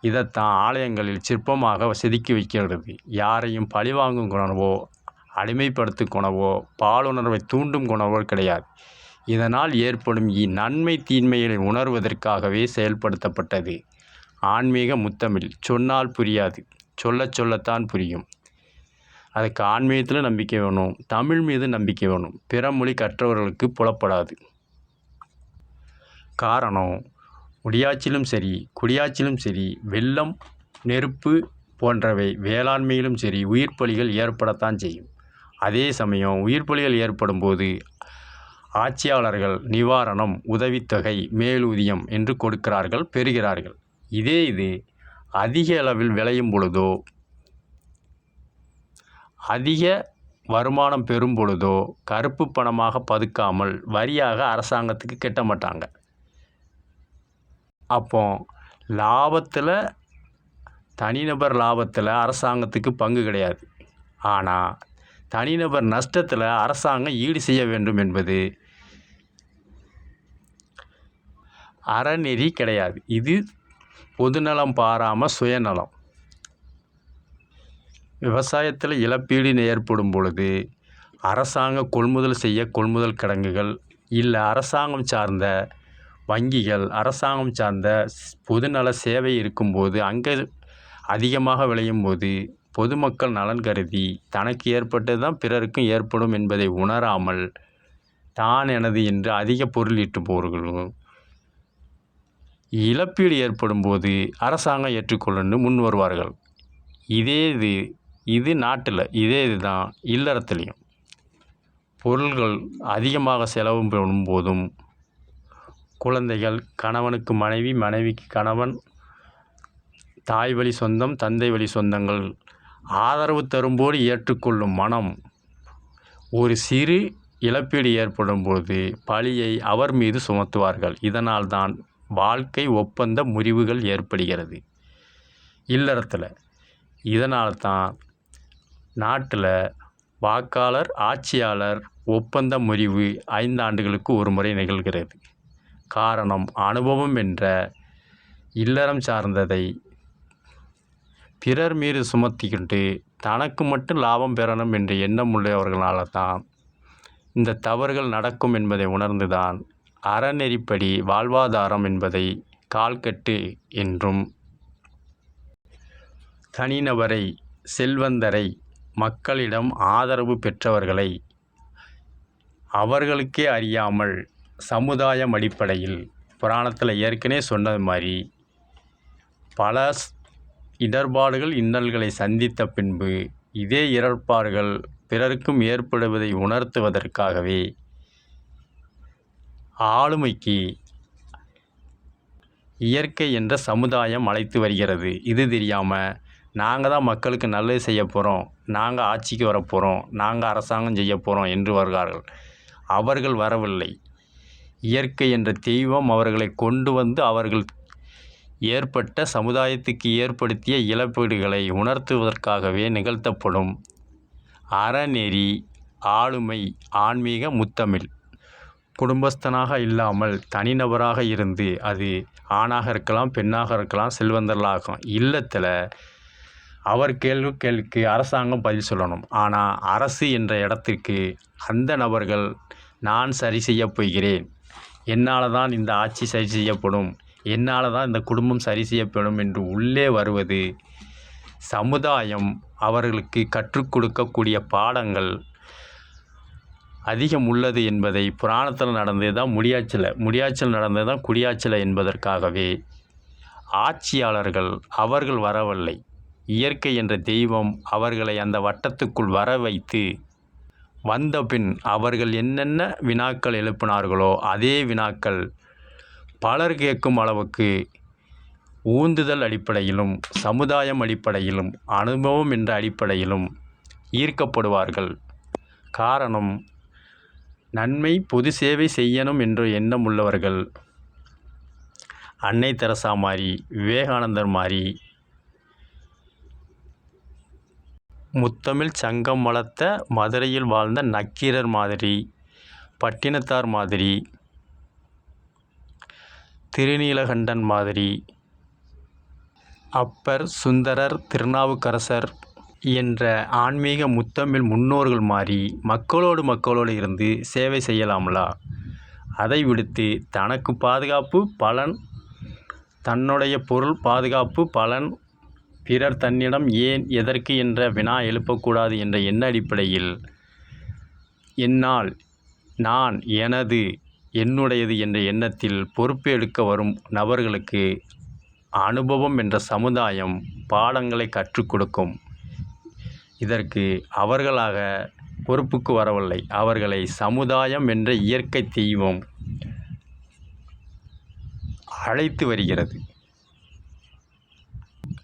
இதைத்தான் ஆலயங்களில் சிற்பமாக செதுக்கி வைக்கிறது. யாரையும் பழிவாங்கும் குணவோ அடிமைப்படுத்தும் குணவோ பாலுணர்வை தூண்டும் குணவோ கிடையாது. இதனால் ஏற்படும் நன்மை தீன்மையை உணர்வதற்காகவே செயல்படுத்தப்பட்டது. ஆன்மீக முத்தமிழ். சொன்னால் புரியாது, சொல்லத்தான் புரியும். அதுக்கு ஆன்மீகத்தில் நம்பிக்கை வேணும், தமிழ் மீது நம்பிக்கை வேணும். பிற மொழி கற்றவர்களுக்கு புலப்படாது. காரணம், முடியாட்சியிலும் சரி குடியாட்சியிலும் சரி வெள்ளம், நெருப்பு போன்றவை வேளாண்மையிலும் சரி உயிர்ப்பலிகள் ஏற்படத்தான் செய்யும். அதே சமயம் உயிர்ப்பலிகள் ஏற்படும் போது ஆட்சியாளர்கள் நிவாரணம், உதவித்தொகை, மேலூதியம் என்று கொடுக்கிறார்கள், பெறுகிறார்கள். இது அதிக அளவில் விளையும் பொழுதோ அதிக வருமானம் பெறும் பொழுதோ கருப்பு பணமாக பதுக்காமல் வரியாக அரசாங்கத்துக்கு கட்ட மாட்டாங்க. அப்போ லாபத்தில் தனிநபர் லாபத்தில் அரசாங்கத்துக்கு பங்கு கிடையாது. ஆனால் தனிநபர் நஷ்டத்தில் அரசாங்கம் ஈடு செய்ய வேண்டும் என்பது அறநெறி கிடையாது. இது பொதுநலம் பாராமல் சுயநலம். விவசாயத்தில் இழப்பீடு ஏற்படும் பொழுது அரசாங்கம் கொள்முதல் செய்ய கொள்முதல் கிடங்குகள் இல்லை அரசாங்கம் சார்ந்த வங்கிகள், அரசாங்கம் சார்ந்த பொதுநல சேவை இருக்கும்போது அங்கே அதிகமாக விளையும் போது பொதுமக்கள் நலன் கருதி தனக்கு ஏற்பட்டது தான் பிறருக்கும் ஏற்படும் என்பதை உணராமல் தான் எனது என்று அதிக பொருள் ஈட்டுபவர்களும் இழப்பீடு ஏற்படும் போது அரசாங்கம் ஏற்றுக்கொள்ளன்னு முன் வருவார்கள். இது நாட்டில் இதுதான் இல்லறத்துலேயும். பொருள்கள் அதிகமாக செலவு பண்ணும் போதும் குழந்தைகள், கணவனுக்கு மனைவி, மனைவிக்கு கணவன், தாய் வழி சொந்தம், தந்தை வழி சொந்தங்கள் ஆதரவு தரும்போது ஏற்றுக்கொள்ளும் மனம் ஒரு சிறு இழப்பீடு ஏற்படும் போது பழியை அவர் மீது சுமத்துவார்கள். இதனால்தான் வாழ்க்கை ஒப்பந்த முறிவுகள் ஏற்படுகிறது இல்லறத்தில். இதனால்தான் நாட்டில் வாக்காளர் ஆட்சியாளர் ஒப்பந்த முறிவு 5 ஆண்டுகளுக்கு ஒரு முறை நிகழ்கிறது. காரணம், அனுபவம் என்ற இல்லறம் சார்ந்ததை பிறர் மீது சுமத்திக்கிட்டு தனக்கு மட்டும் லாபம் பெறணும் என்ற எண்ணம் உள்ளவர்களால் தான் இந்த தவறுகள் நடக்கும் என்பதை உணர்ந்துதான் அறநெறிப்படி வாழ்வாதாரம் என்பதை கால்கட்டு என்றும், தனிநபரை, செல்வந்தரை, மக்களிடம் ஆதரவு பெற்றவர்களை அவர்களுக்கே அறியாமல் சமுதாயம் அடிப்படையில் புராணத்தில் ஏற்கனவே சொன்னது மாதிரி பல இடர்பாடுகள் இன்னல்களை சந்தித்த பின்பு இதே இடர்பாடுகள் பிறருக்கும் ஏற்படுவதை உணர்த்துவதற்காகவே ஆளுமைக்கு இயற்கை என்ற சமுதாயம் அழைத்து வருகிறது. இது தெரியாமல் நாங்கள் தான் மக்களுக்கு நல்லது செய்ய போகிறோம், நாங்கள் ஆட்சிக்கு வரப்போகிறோம், நாங்கள் அரசாங்கம் செய்ய போகிறோம் என்று வருகிறார்கள். அவர்கள் வரவில்லை. இயற்கை என்ற தெய்வம் அவர்களை கொண்டு வந்து அவர்கள் ஏற்பட்ட சமுதாயத்துக்கு ஏற்படுத்திய இழப்பீடுகளை உணர்த்துவதற்காகவே நிகழ்த்தப்படும் அறநெறி, ஆளுமை, ஆன்மீக முத்தமிழ். குடும்பஸ்தனாக இல்லாமல் தனிநபராக இருந்து, அது ஆணாக இருக்கலாம், பெண்ணாக இருக்கலாம், செல்வந்தர்களாக இருக்கலாம், இல்லத்தில் அவர் கேள்விக்கு அரசாங்கம் பதில் சொல்லணும். ஆனால் அரசு என்ற இடத்திற்கு அந்த நபர்கள் நான் சரி செய்ய போகிறேன், என்னால் தான் இந்த ஆட்சி சரி செய்யப்படும், என்னால் தான் இந்த குடும்பம் சரி செய்யப்படும் என்று உள்ளே வருவது சமுதாயம் அவர்களுக்கு கற்றுக் கொடுக்கக்கூடிய பாடங்கள் அதிகம் உள்ளது என்பதை புராணத்தில் நடந்தது தான் முடியாட்சியில் நடந்தது தான் குடியாட்சியில் என்பதற்காகவே ஆட்சியாளர்கள் அவர்கள் வரவில்லை. இயற்கை என்ற தெய்வம் அவர்களை அந்த வட்டத்துக்குள் வர வைத்து வந்த பின் அவர்கள் என்னென்ன வினாக்கள் எழுப்பினார்களோ அதே வினாக்கள் பலர் கேட்கும் அளவுக்கு ஊந்துதல் அடிப்படையிலும், சமுதாயம் அடிப்படையிலும், அனுபவம் என்ற அடிப்படையிலும் ஈர்க்கப்படுவார்கள். காரணம், நன்மை பொது சேவை செய்யணும் என்ற எண்ணம் உள்ளவர்கள் அன்னை தெரசா மாதிரி, விவேகானந்தர் மாதிரி, முத்தமிழ் சங்கம் வளர்த்த மதுரையில் வாழ்ந்த நக்கீரர் மாதிரி, பட்டினத்தார் மாதிரி, திருநீலகண்டன் மாதிரி, அப்பர், சுந்தரர், திருநாவுக்கரசர் என்ற ஆன்மீக முத்தமிழ் முன்னோர்கள் மாதிரி மக்களோடு இருந்து சேவை செய்யலாம்லா? அதை விடுத்து தனக்கு பாதுகாப்பு பலன், தன்னுடைய பொருள் பாதுகாப்பு பலன், பிறர் தன்னிடம் ஏன் எதற்கு என்ற வினா எழுப்பக்கூடாது என்ற எண்ண அடிப்படையில் என்னால், நான், எனது, என்னுடையது என்ற எண்ணத்தில் பொறுப்பு எடுக்க வரும் நபர்களுக்கு அனுபவம் என்ற சமுதாயம் பாடங்களை கற்றுக் கொடுக்கும். இதற்கு அவர்களாக பொறுப்புக்கு வரவில்லை. அவர்களை சமுதாயம் என்ற இயற்கை தெய்வம் அழைத்து வருகிறது.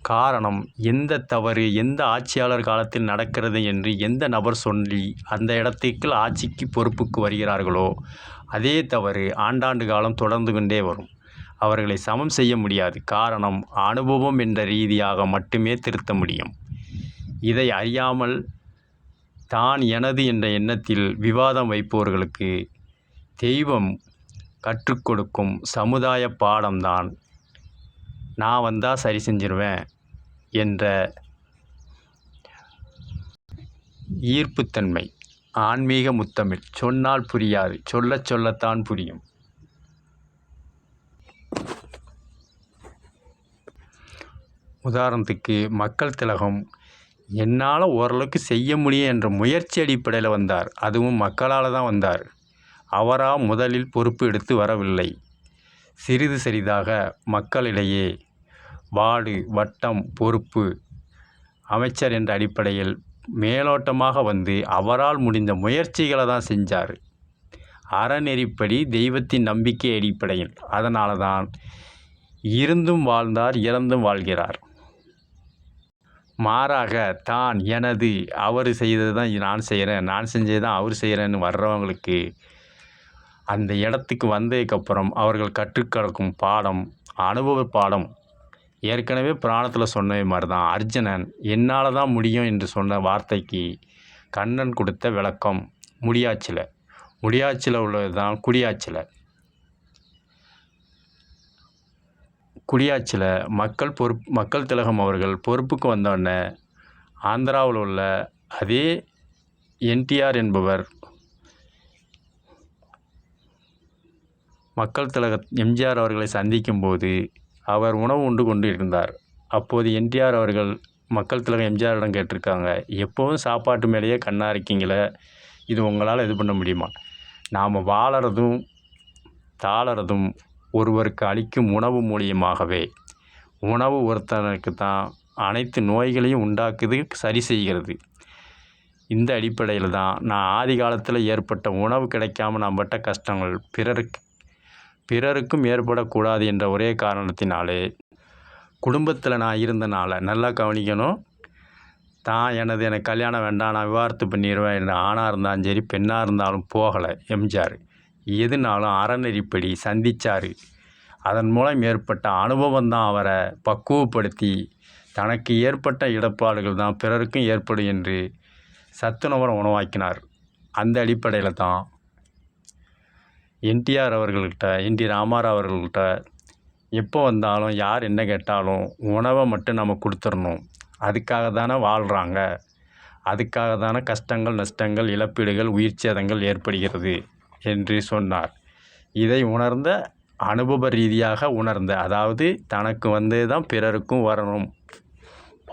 காரணம், எந்த தவறு எந்த ஆட்சியாளர் காலத்தில் நடக்கிறது என்று எந்த நபர் சொல்லி அந்த இடத்திற்கு ஆட்சிக்கு பொறுப்புக்கு வருகிறார்களோ அதே தவறு ஆண்டாண்டு காலம் தொடர்ந்து கொண்டே வரும். அவர்களை சமம் செய்ய முடியாது. காரணம், அனுபவம் என்ற ரீதியாக மட்டுமே திருத்த முடியும். இதை அறியாமல் தான் எனது என்ற எண்ணத்தில் விவாதம் வைப்பவர்களுக்கு தெய்வம் கற்றுக் கொடுக்கும் சமுதாய பாடம்தான் நான் வந்தால் சரி செஞ்சிருவேன் என்ற ஈர்ப்புத்தன்மை. ஆன்மீக முத்தமிழ். சொன்னால் புரியாது, சொல்லத்தான் புரியும். உதாரணத்துக்கு மக்கள் திலகம் என்னால் ஓரளவுக்கு செய்ய முடியும் என்ற முயற்சி அடிப்படையில் வந்தார். அதுவும் மக்களால் தான் வந்தார். அவராக முதலில் பொறுப்பு எடுத்து வரவில்லை. சிறிது சிறிதாக மக்களிடையே வார்டு, வட்டம், பொறுப்பு, அமைச்சர் என்ற அடிப்படையில் மேலோட்டமாக வந்து அவரால் முடிந்த முயற்சிகளை தான் செஞ்சார். அறநெறிப்படி தெய்வத்தின் நம்பிக்கை அடிப்படையில். அதனால தான் இருந்தும் வாழ்ந்தார், இறந்தும் வாழ்கிறார். மாறாக தான், எனது, அவர் செய்தது தான் நான் செய்கிறேன், நான் செஞ்சது தான் அவர் செய்கிறேன்னு வர்றவங்களுக்கு அந்த இடத்துக்கு வந்ததுக்கப்புறம் அவர்கள் கற்றுக்கொடுக்கும் பாடம் அனுபவ பாடம். ஏற்கனவே புராணத்தில் சொன்னது மாதிரி தான் அர்ஜுனன் என்னால் தான் முடியும் என்று சொன்ன வார்த்தைக்கு கண்ணன் கொடுத்த விளக்கம் முடியாச்சில. முடியாச்சில உள்ளது தான் குடியாச்சில. குடியாச்சில மக்கள் திலகம் அவர்கள் பொறுப்புக்கு வந்தோடனே ஆந்திராவில் உள்ள அதே என்டிஆர் என்பவர் மக்கள் திலக எம்ஜிஆர் அவர்களை சந்திக்கும் போது அவர் உணவு உண்டு கொண்டு இருந்தார். அப்போது என்டிஆர் அவர்கள் மக்கள் திலகம் எம்ஜிஆரிடம் கேட்டிருக்காங்க, எப்போவும் சாப்பாட்டு மேலேயே கண்ணாக இருக்கீங்களே, இது உங்களால் இது பண்ண முடியுமா? நாம் வாழறதும் தாழறதும் ஒருவருக்கு அளிக்கும் உணவு மூலியமாகவே. உணவு ஒருத்தனுக்கு தான் அனைத்து நோய்களையும் உண்டாக்குது, சரி செய்கிறது. இந்த அடிப்படையில் தான் நான் ஆதி காலத்தில் ஏற்பட்ட உணவு கிடைக்காம நான் பட்ட கஷ்டங்கள் பிறருக்கும் ஏற்படக்கூடாது என்ற ஒரே காரணத்தினாலே குடும்பத்தில் நான் இருந்தனால நல்லா கவனிக்கணும். தான் எனக்கு கல்யாணம் வேண்டாம், நான் விவாகரத்து பண்ணிடுவேன் என்ற ஆணாக இருந்தாலும் சரி பெண்ணாக இருந்தாலும் போகலை எம்ஜிஆர். எதுனாலும் அறநெறிப்படி சந்தித்தார். அதன் மூலம் ஏற்பட்ட அனுபவம் தான் அவரை பக்குவப்படுத்தி தனக்கு ஏற்பட்ட இடர்பாடுகள் தான் பிறருக்கும் ஏற்படும் என்று சத்துணவரை உணவாக்கினார். அந்த அடிப்படையில் தான் என்டிஆர் அவர்கள்கிட்ட, என்டி ராமாராவ் அவர்கள்கிட்ட எப்போ வந்தாலும் யார் என்ன கேட்டாலும் உணவை மட்டும் நம்ம கொடுத்துடணும். அதுக்காக தானே வாழ்கிறாங்க, அதுக்காக தானே கஷ்டங்கள் நஷ்டங்கள் இழப்பீடுகள் உயிர் சேதங்கள் ஏற்படுகிறது என்று சொன்னார். இதை உணர்ந்த அனுபவ ரீதியாக உணர்ந்த, அதாவது தனக்கு வந்து தான் பிறருக்கும்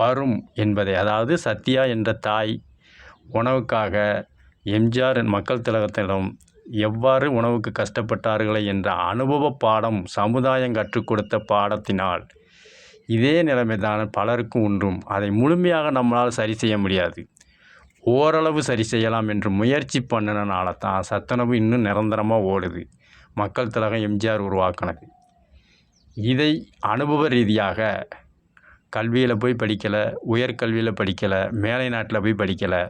வரும் என்பதை, அதாவது சத்யா என்ற தாய் உணவுக்காக எம்ஜிஆர் மக்கள் திலகத்திடம் எவ்வாறு உணவுக்கு கஷ்டப்பட்டார்களே என்ற அனுபவ பாடம் சமுதாயம் கற்றுக் கொடுத்த பாடத்தினால் இதே நிலைமை தான் பலருக்கும் உண்டும். அதை முழுமையாக நம்மளால் சரி செய்ய முடியாது, ஓரளவு சரி செய்யலாம் என்று முயற்சி பண்ணினால தான் சத்துணவு இன்னும் நிரந்தரமாக ஓடுது. மக்கள் திலகம் எம்ஜிஆர் உருவாக்கினது. இதை அனுபவ ரீதியாக கல்வியில் போய் படிக்கலை, உயர்கல்வியில் படிக்கலை, மேலை நாட்டில் போய் படிக்கலை,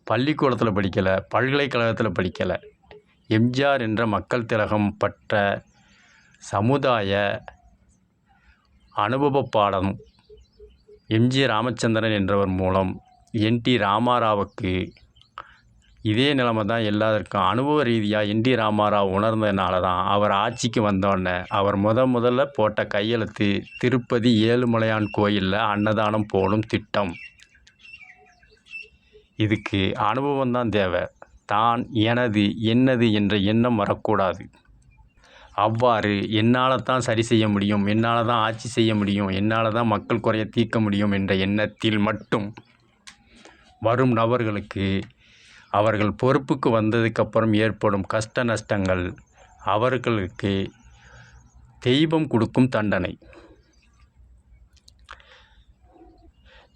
பள்ளிக்கூடத்தில் படிக்கலை, பல்கலைக்கழகத்தில் படிக்கலை. எம்ஜிஆர் என்ற மக்கள் திலகம் பட்ட சமுதாய அனுபவ பாடம் எம்ஜி ராமச்சந்திரன் என்றவர் மூலம் என்டி ராமாராவுக்கு இதே நிலைமை தான் எல்லாருக்கும். அனுபவ ரீதியாக என்டி ராமாராவ் உணர்ந்ததுனால தான் அவர் ஆட்சிக்கு வந்தோடனே அவர் முதல்ல போட்ட கையெழுத்து திருப்பதி ஏழுமலையான் கோயிலில் அன்னதானம் போடும் திட்டம். இதுக்கு அனுபவம் தான் தேவை. தான், எனது, என்னது என்ற எண்ணம் வரக்கூடாது. அவ்வாறு என்னால் தான் சரி செய்ய முடியும், என்னால் தான் ஆட்சி செய்ய முடியும், என்னால் தான் மக்கள் குறைய தீர்க்க முடியும் என்ற எண்ணத்தில் மட்டும் வரும் நபர்களுக்கு அவர்கள் பொறுப்புக்கு வந்ததுக்கப்புறம் ஏற்படும் கஷ்ட நஷ்டங்கள் அவர்களுக்கு தெய்வம் கொடுக்கும் தண்டனை.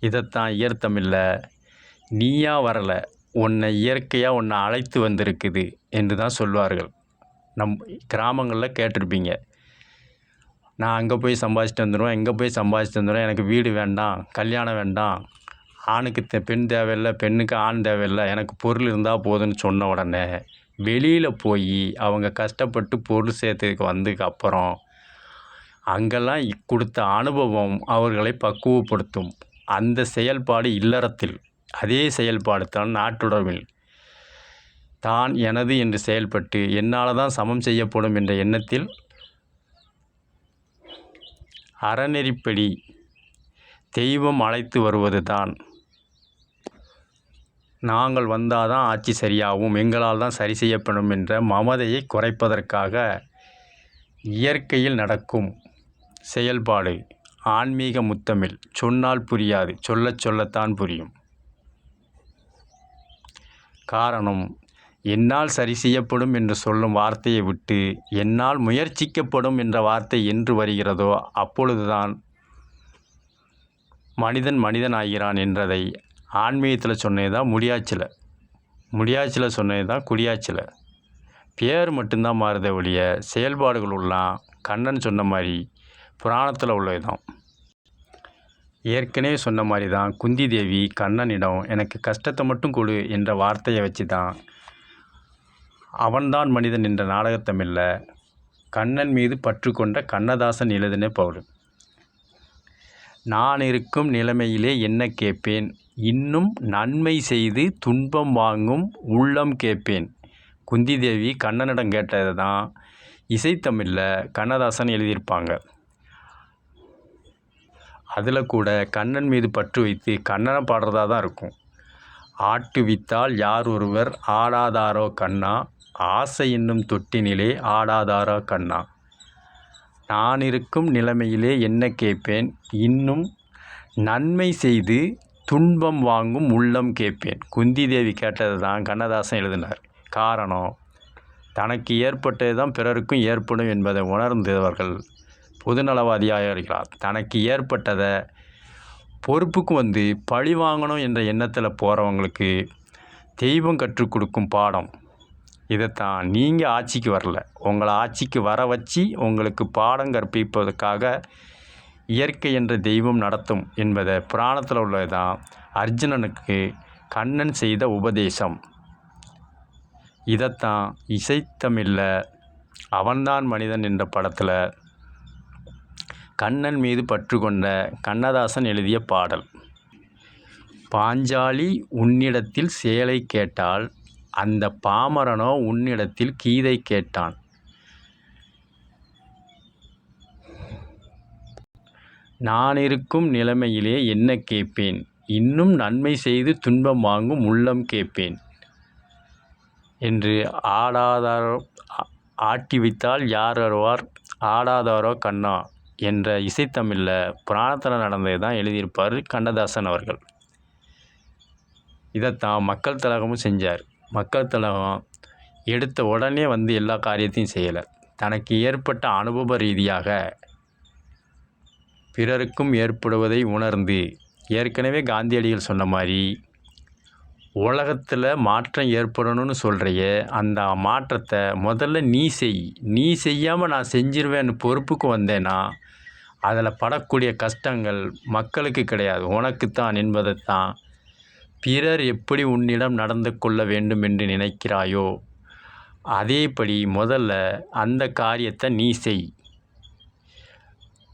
இதைத்தான் இயற்தமிழில் நீயா வரலை, உன்னை இயற்கையாக உன்னை அழைத்து வந்திருக்குது என்று தான் சொல்வார்கள். நம் கிராமங்களில் கேட்டிருப்பீங்க, நான் அங்கே போய் சம்பாதிச்சிட்டு வந்துடுவேன், இங்கே போய் சம்பாதிச்சிட்டு வந்துடுவேன், எனக்கு வீடு வேண்டாம், கல்யாணம் வேண்டாம், ஆணுக்கு பெண் தேவையில்லை, பெண்ணுக்கு ஆண் தேவையில்லை, எனக்கு பொருள் இருந்தால் போதுன்னு சொன்ன உடனே வெளியில் போய் அவங்க கஷ்டப்பட்டு பொருள் சேர்த்ததுக்கு வந்ததுக்கு அப்புறம் அங்கெல்லாம் கொடுத்த அனுபவம் அவர்களை பக்குவப்படுத்தும். அந்த செயல்பாடு இல்லறத்தில், அதே செயல்பாடு தான் நாட்டுடவில் தான், எனது என்று செயல்பட்டு என்னால் தான் சமம் செய்யப்படும் என்ற எண்ணத்தில் அறநெறிப்படி தெய்வம் அழைத்து வருவது தான். நாங்கள் வந்தால் தான் ஆட்சி சரியாகும், எங்களால் தான் சரி செய்யப்படும் என்ற மமதையை குறைப்பதற்காக இயற்கையில் நடக்கும் செயல்பாடு ஆன்மீக முத்தமிழ். சொன்னால் புரியாது, சொல்லத்தான் புரியும். காரணம், என்னால் சரி செய்யப்படும் என்று சொல்லும் வார்த்தையை விட்டு என்னால் முயற்சிக்கப்படும் என்ற வார்த்தை என்று வருகிறதோ அப்பொழுதுதான் மனிதன் ஆகிறான் என்றதை ஆன்மீகத்தில் சொன்னது தான் முடியாச்சில் சொன்னது தான் குடியாச்சில். பேர் மட்டும்தான் மாறுதே ஒழிய செயல்பாடுகள் உள்ளாம் கண்ணன் சொன்ன மாதிரி புராணத்தில் உள்ளது தான். ஏற்கனவே சொன்ன மாதிரி தான் குந்தி தேவி கண்ணனிடம் எனக்கு கஷ்டத்தை மட்டும் கொடு என்ற வார்த்தையை வச்சு தான் அவன்தான் மனிதன் என்ற நாடகத்தமிழில் கண்ணன் மீது பற்று கொண்ட கண்ணதாசன் எழுதின பவுல். நான் இருக்கும் நிலைமையிலே என்ன கேட்பேன், இன்னும் நன்மை செய்து துன்பம் வாங்கும் உள்ளம் கேட்பேன். குந்தி தேவி கண்ணனிடம் கேட்டது தான் இசைத்தமிழில் கண்ணதாசன் எழுதியிருப்பாங்க. அதில் கூட கண்ணன் மீது பற்று வைத்து கண்ணனை பாடுறதா தான் இருக்கும். ஆட்டுவித்தால் யார் ஒருவர் ஆடாதாரோ கண்ணா, ஆசை என்னும் தொட்டினிலே ஆடாதாரோ கண்ணா, நான் இருக்கும் நிலைமையிலே என்ன கேட்பேன், இன்னும் நன்மை செய்து துன்பம் வாங்கும் உள்ளம் கேட்பேன். குந்தி தேவி கேட்டது தான் கண்ணதாசன் எழுதினார். காரணம், தனக்கு ஏற்பட்டது தான் பிறருக்கும் ஏற்படும் என்பதை உணர்ந்தவர்கள் பொதுநலவாதியாக இருக்கிறார். தனக்கு ஏற்பட்டதை பொறுப்புக்கு பழி வாங்கணும் என்ற எண்ணத்தில் போகிறவங்களுக்கு தெய்வம் கற்றுக் கொடுக்கும் பாடம். இதைத்தான் நீங்கள் ஆட்சிக்கு வரல, உங்களை ஆட்சிக்கு வர வச்சு உங்களுக்கு பாடம் கற்பிப்பதற்காக இயற்கை என்ற தெய்வம் நடத்தும் என்பதை புராணத்தில் உள்ளது தான் அர்ஜுனனுக்கு கண்ணன் செய்த உபதேசம். இதைத்தான் இசைத்தமிழில் அவன்தான் மனிதன் என்ற படத்தில் கண்ணன் மீது பற்று கொண்ட கண்ணதாசன் எழுதிய பாடல். பாஞ்சாலி உன்னிடத்தில் சேலை கேட்டால், அந்த பாமரனோ உன்னிடத்தில் கீதை கேட்டான். நான் இருக்கும் நிலைமையிலே என்ன கேட்பேன், இன்னும் நன்மை செய்து துன்பம் வாங்கும் உள்ளம் கேட்பேன் என்று ஆட்டி வைத்தால் யார் வருவார் ஆடாதாரோ கண்ணா என்ற இசைத்தமிழில் புராணத்தில் நடந்தது தான் எழுதியிருப்பார் கண்ணதாசன் அவர்கள். இதைத்தான் மக்கள் திலகமும் செஞ்சார். மக்கள் திலகம் எடுத்த உடனே எல்லா காரியத்தையும் செய்யலை. தனக்கு ஏற்பட்ட அனுபவ ரீதியாக பிறருக்கும் ஏற்படுவதை உணர்ந்து, ஏற்கனவே காந்தியடிகள் சொன்ன மாதிரி உலகத்தில் மாற்றம் ஏற்படணும்னு சொல்கிறைய அந்த மாற்றத்தை முதல்ல நீ செய். நீ செய்யாமல் நான் செஞ்சிருவேன்னு பொறுப்புக்கு வந்தேன்னா அதில் படக்கூடிய கஷ்டங்கள் மக்களுக்கு கிடையாது, உனக்குத்தான் என்பதைத்தான் பிறர் எப்படி உன்னிடம் நடந்து கொள்ள வேண்டும் என்று நினைக்கிறாயோ அதேபடி முதல்ல அந்த காரியத்தை நீ செய்.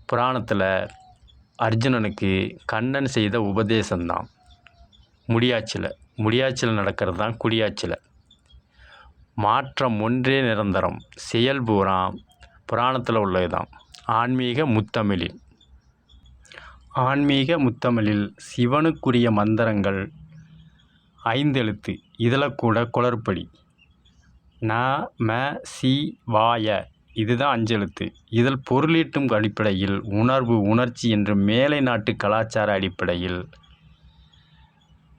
புராணத்தில் அர்ஜுனனுக்கு கண்ணன் செய்த உபதேசம்தான் முடியாட்சியில் நடக்கிறது தான் குடியாட்சியில். மாற்றம் ஒன்றே நிரந்தரம், செயல் பூரா புராணத்தில் உள்ளது தான். ஆன்மீக முத்தமிழில் சிவனுக்குரிய மந்திரங்கள் 5 எழுத்து. இதில் கூட குளறுபடி. ந ம சி வாய, இதுதான் 5 எழுத்து. இதில் பொருளீட்டும் அடிப்படையில் உணர்வு உணர்ச்சி என்று மேலை நாட்டு கலாச்சார அடிப்படையில்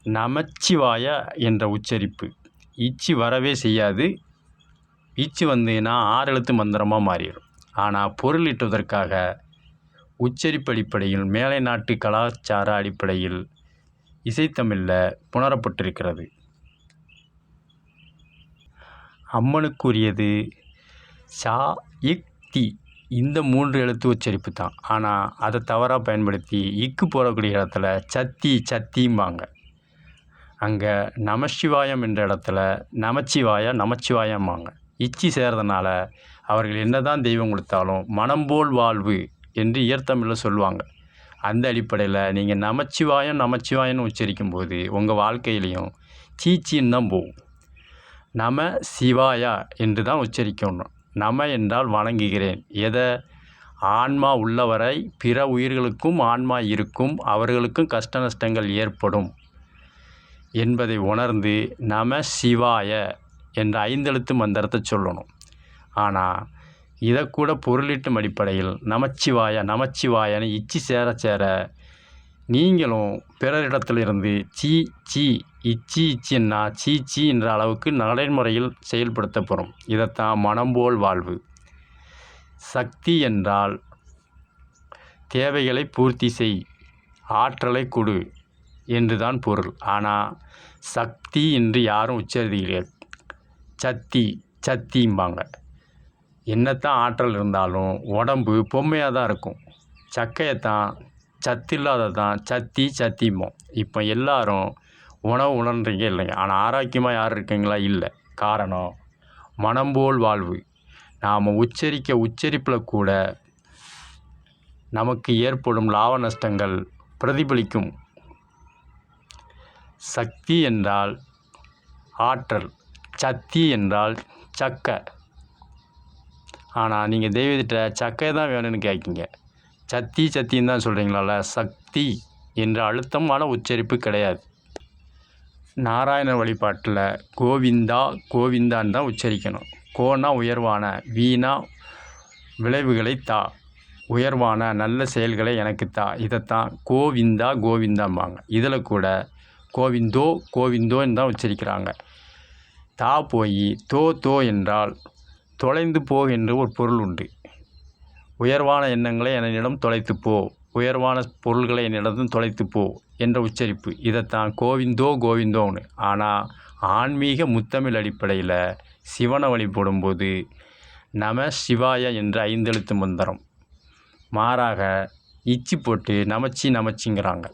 நமச்சிவாய என்ற உச்சரிப்பு. இச்சு வரவே செய்யாது. இச்சு 6 எழுத்து மந்திரமாக மாறிடும். ஆனால் பொருளீட்டுவதற்காக உச்சரிப்பு அடிப்படையில் மேலை நாட்டு கலாச்சார அடிப்படையில் இசைத்தமிழில் புணரப்பட்டிருக்கிறது. அம்மனுக்குரியது சா இக் தி, இந்த 3 எழுத்து உச்சரிப்பு தான். ஆனால் அதை தவறாக பயன்படுத்தி இக்கு போடக்கூடிய இடத்துல சத்திம்பாங்க. அங்கே நமசிவாயம் என்ற இடத்துல நமச்சிவாயம்பாங்க. இச்சி சேர்றதுனால அவர்கள் என்னதான் தெய்வம் கொடுத்தாலும் மனம் போல் வாழ்வு என்று இயற்தமிழில் சொல்லுவாங்க. அந்த அடிப்படையில் நீங்கள் நமச்சிவாயம்னு உச்சரிக்கும் போது உங்கள் வாழ்க்கையிலையும் சீச்சின்னு தான் போகும். நம சிவாயா என்று தான் உச்சரிக்கணும். நம என்றால் வணங்குகிறேன். எதை? ஆன்மா உள்ளவரை பிற உயிர்களுக்கும் ஆன்மா இருக்கும், அவர்களுக்கும் கஷ்ட நஷ்டங்கள் ஏற்படும் என்பதை உணர்ந்து நம சிவாய என்ற 5 எழுத்து மந்திரத்தை சொல்லணும். ஆனால் இதை கூட பொருளீட்டும் அடிப்படையில் நமச்சிவாயன்னு இச்சி சேர நீங்களும் பிறரிடத்திலிருந்து இச்சின்னா சீ என்ற அளவுக்கு நடைமுறையில் செயல்படுத்தப்படும். இதைத்தான் மனம்போல் வாழ்வு. சக்தி என்றால் தேவைகளை பூர்த்தி செய், ஆற்றலை கொடு என்றுதான் பொருள். ஆனால் சக்தி என்று யாரும் உச்சரிக்கிறார்கள். சத்திம்பாங்க. என்னத்தான் ஆற்றல் இருந்தாலும் உடம்பு பொம்மையாக தான் இருக்கும். சக்கையைத்தான் சத்து இல்லாதது தான் சத்தி சத்திம்போம். இப்போ எல்லாரும் உணவு உணர்றீங்க இல்லைங்க. ஆனால் ஆரோக்கியமாக யார் இருக்கீங்களா? இல்லை. காரணம் மனம்போல் வாழ்வு. நாம் உச்சரிப்பில் கூட நமக்கு ஏற்படும் லாப நஷ்டங்கள் பிரதிபலிக்கும். சக்தி என்றால் ஆற்றல், சத்தி என்றால் சக்கை. ஆனால் நீங்கள் தெய்வத்திட்ட சக்கை தான் வேணும்னு கேட்குங்க. சத்தின்னு தான் சொல்கிறீங்களால, சக்தி என்ற அழுத்தமான உச்சரிப்பு கிடையாது. நாராயண வழிபாட்டில் கோவிந்தா கோவிந்தான்னு தான் உச்சரிக்கணும். கோனா உயர்வான, வீணா விளைவுகளை தா, உயர்வான நல்ல செயல்களை எனக்கு தா, இதைத்தான் கோவிந்தா கோவிந்தாம்பாங்க. இதில் கூட கோவிந்தோன்னு தான் உச்சரிக்கிறாங்க. தா போய் தோ என்றால் தொலைந்து போ என்று ஒரு பொருள் உண்டு. உயர்வான எண்ணங்களை என்னிடம் தொலைத்து போ, உயர்வான பொருள்களை என்னிடம் தொலைத்து போ என்ற உச்சரிப்பு. இதைத்தான் கோவிந்தோன்னு. ஆனால் ஆன்மீக முத்தமிழ் அடிப்படையில் சிவனை வழிபடும்போது நம சிவாய என்ற 5 எழுத்து மந்திரம். மாறாக இச்சி போட்டு நமச்சிங்கிறாங்க.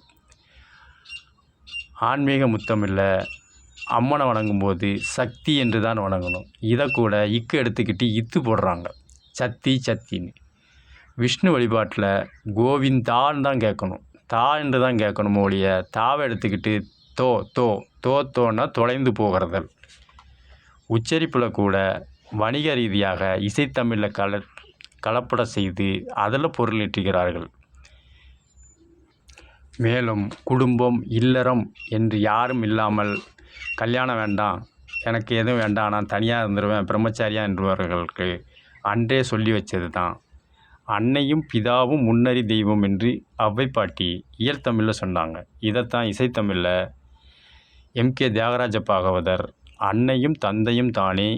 ஆன்மீக முத்தமிழில் அம்மனை வணங்கும்போது சக்தி என்று தான் வணங்கணும். இதை கூட எடுத்துக்கிட்டு இத்து போடுறாங்க, சத்தின்னு. விஷ்ணு வழிபாட்டில் கோவிந்தான்னு தான் கேட்கணும், தா என்று தான் கேட்கணும் ஒழிய தாவை எடுத்துக்கிட்டு தோன்னா தொலைந்து போகிறதல். உச்சரிப்பில் கூட வணிக ரீதியாக இசைத்தமிழில் கலப்படம் செய்து அதில் பொருளீட்டுகிறார்கள். மேலும் குடும்பம், இல்லறம் என்று யாரும் இல்லாமல் கல்யாணம் வேண்டாம், எனக்கு எதுவும் வேண்டாம், நான் தனியாக இருந்துருவேன், பிரம்மச்சாரியாக என்றவர்களுக்கு அன்றே சொல்லி வச்சது தான். அன்னையும் பிதாவும் முன்னறி தெய்வம் என்று ஔவை பாட்டி இயல்தமிழில் சொன்னாங்க. இதைத்தான் இசைத்தமிழில் எம்.கே. தியாகராஜ பாகவதர் அன்னையும் தந்தையும் தானே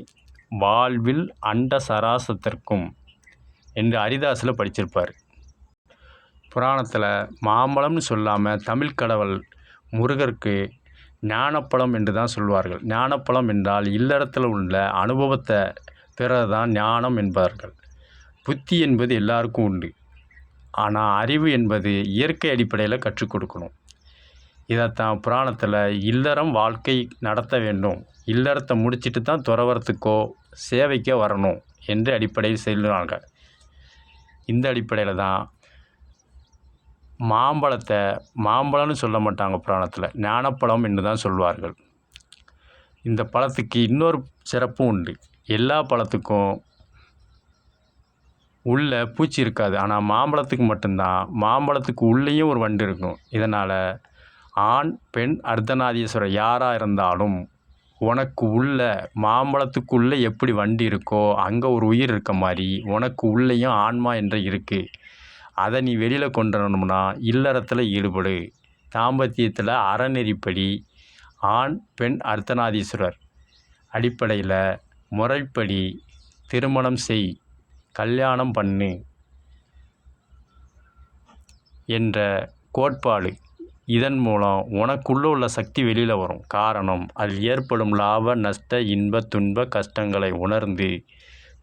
வாழ்வில் அண்ட சராசத்திற்கும் என்று ஹரிதாஸில் படிச்சிருப்பார். புராணத்தில் மாம்பழம்னு சொல்லாமல் தமிழ் கடவுள் முருகருக்கு ஞானப்பழம் என்று தான் சொல்வார்கள். ஞானப்பழம் என்றால் இல்லறத்தில் உள்ள அனுபவத்தை பிறகுதான் ஞானம் என்பார்கள். புத்தி என்பது எல்லாருக்கும் உண்டு, ஆனால் அறிவு என்பது இயற்கை அடிப்படையில் கற்றுக் கொடுக்கணும். இதைத்தான் புராணத்தில் இல்லறம் வாழ்க்கை நடத்த வேண்டும், இல்லறத்தை முடிச்சுட்டு தான் துறவரத்துக்கோ சேவைக்கோ வரணும் என்ற அடிப்படையில் சொல்லுவாங்க. இந்த அடிப்படையில் தான் மாம்பழம்னு சொல்ல மாட்டாங்க புராணத்தில், ஞானப்பழம் என்று தான் சொல்வார்கள். இந்த பழத்துக்கு இன்னொரு சிறப்பும் உண்டு. எல்லா பழத்துக்கும் உள்ள பூச்சி இருக்காது, ஆனால் மாம்பழத்துக்கு மட்டும்தான் மாம்பழத்துக்கு உள்ளேயும் ஒரு வண்டு இருக்கும். இதனால் ஆண் பெண் அர்த்தநாதீஸ்வரர் யாராக இருந்தாலும் உனக்கு உள்ள மாம்பழத்துக்குள்ளே எப்படி வண்டு இருக்கோ அங்கே ஒரு உயிர் இருக்க மாதிரி உனக்கு உள்ளேயும் ஆன்மா என்ற இருக்குது. அதை நீ வெளியில் கொண்டு வரணும்னா இல்லறத்தில் ஈடுபடு. தாம்பத்தியத்தில் அறநெறிப்படி ஆண் பெண் அர்த்தநாதீஸ்வரர் அடிப்படையில் முறைப்படி திருமணம் செய், கல்யாணம் பண்ணு என்ற கோட்பாடு. இதன் மூலம் உனக்குள்ளே உள்ள சக்தி வெளியில் வரும். காரணம், அதில் ஏற்படும் லாப நஷ்ட இன்ப துன்ப கஷ்டங்களை உணர்ந்து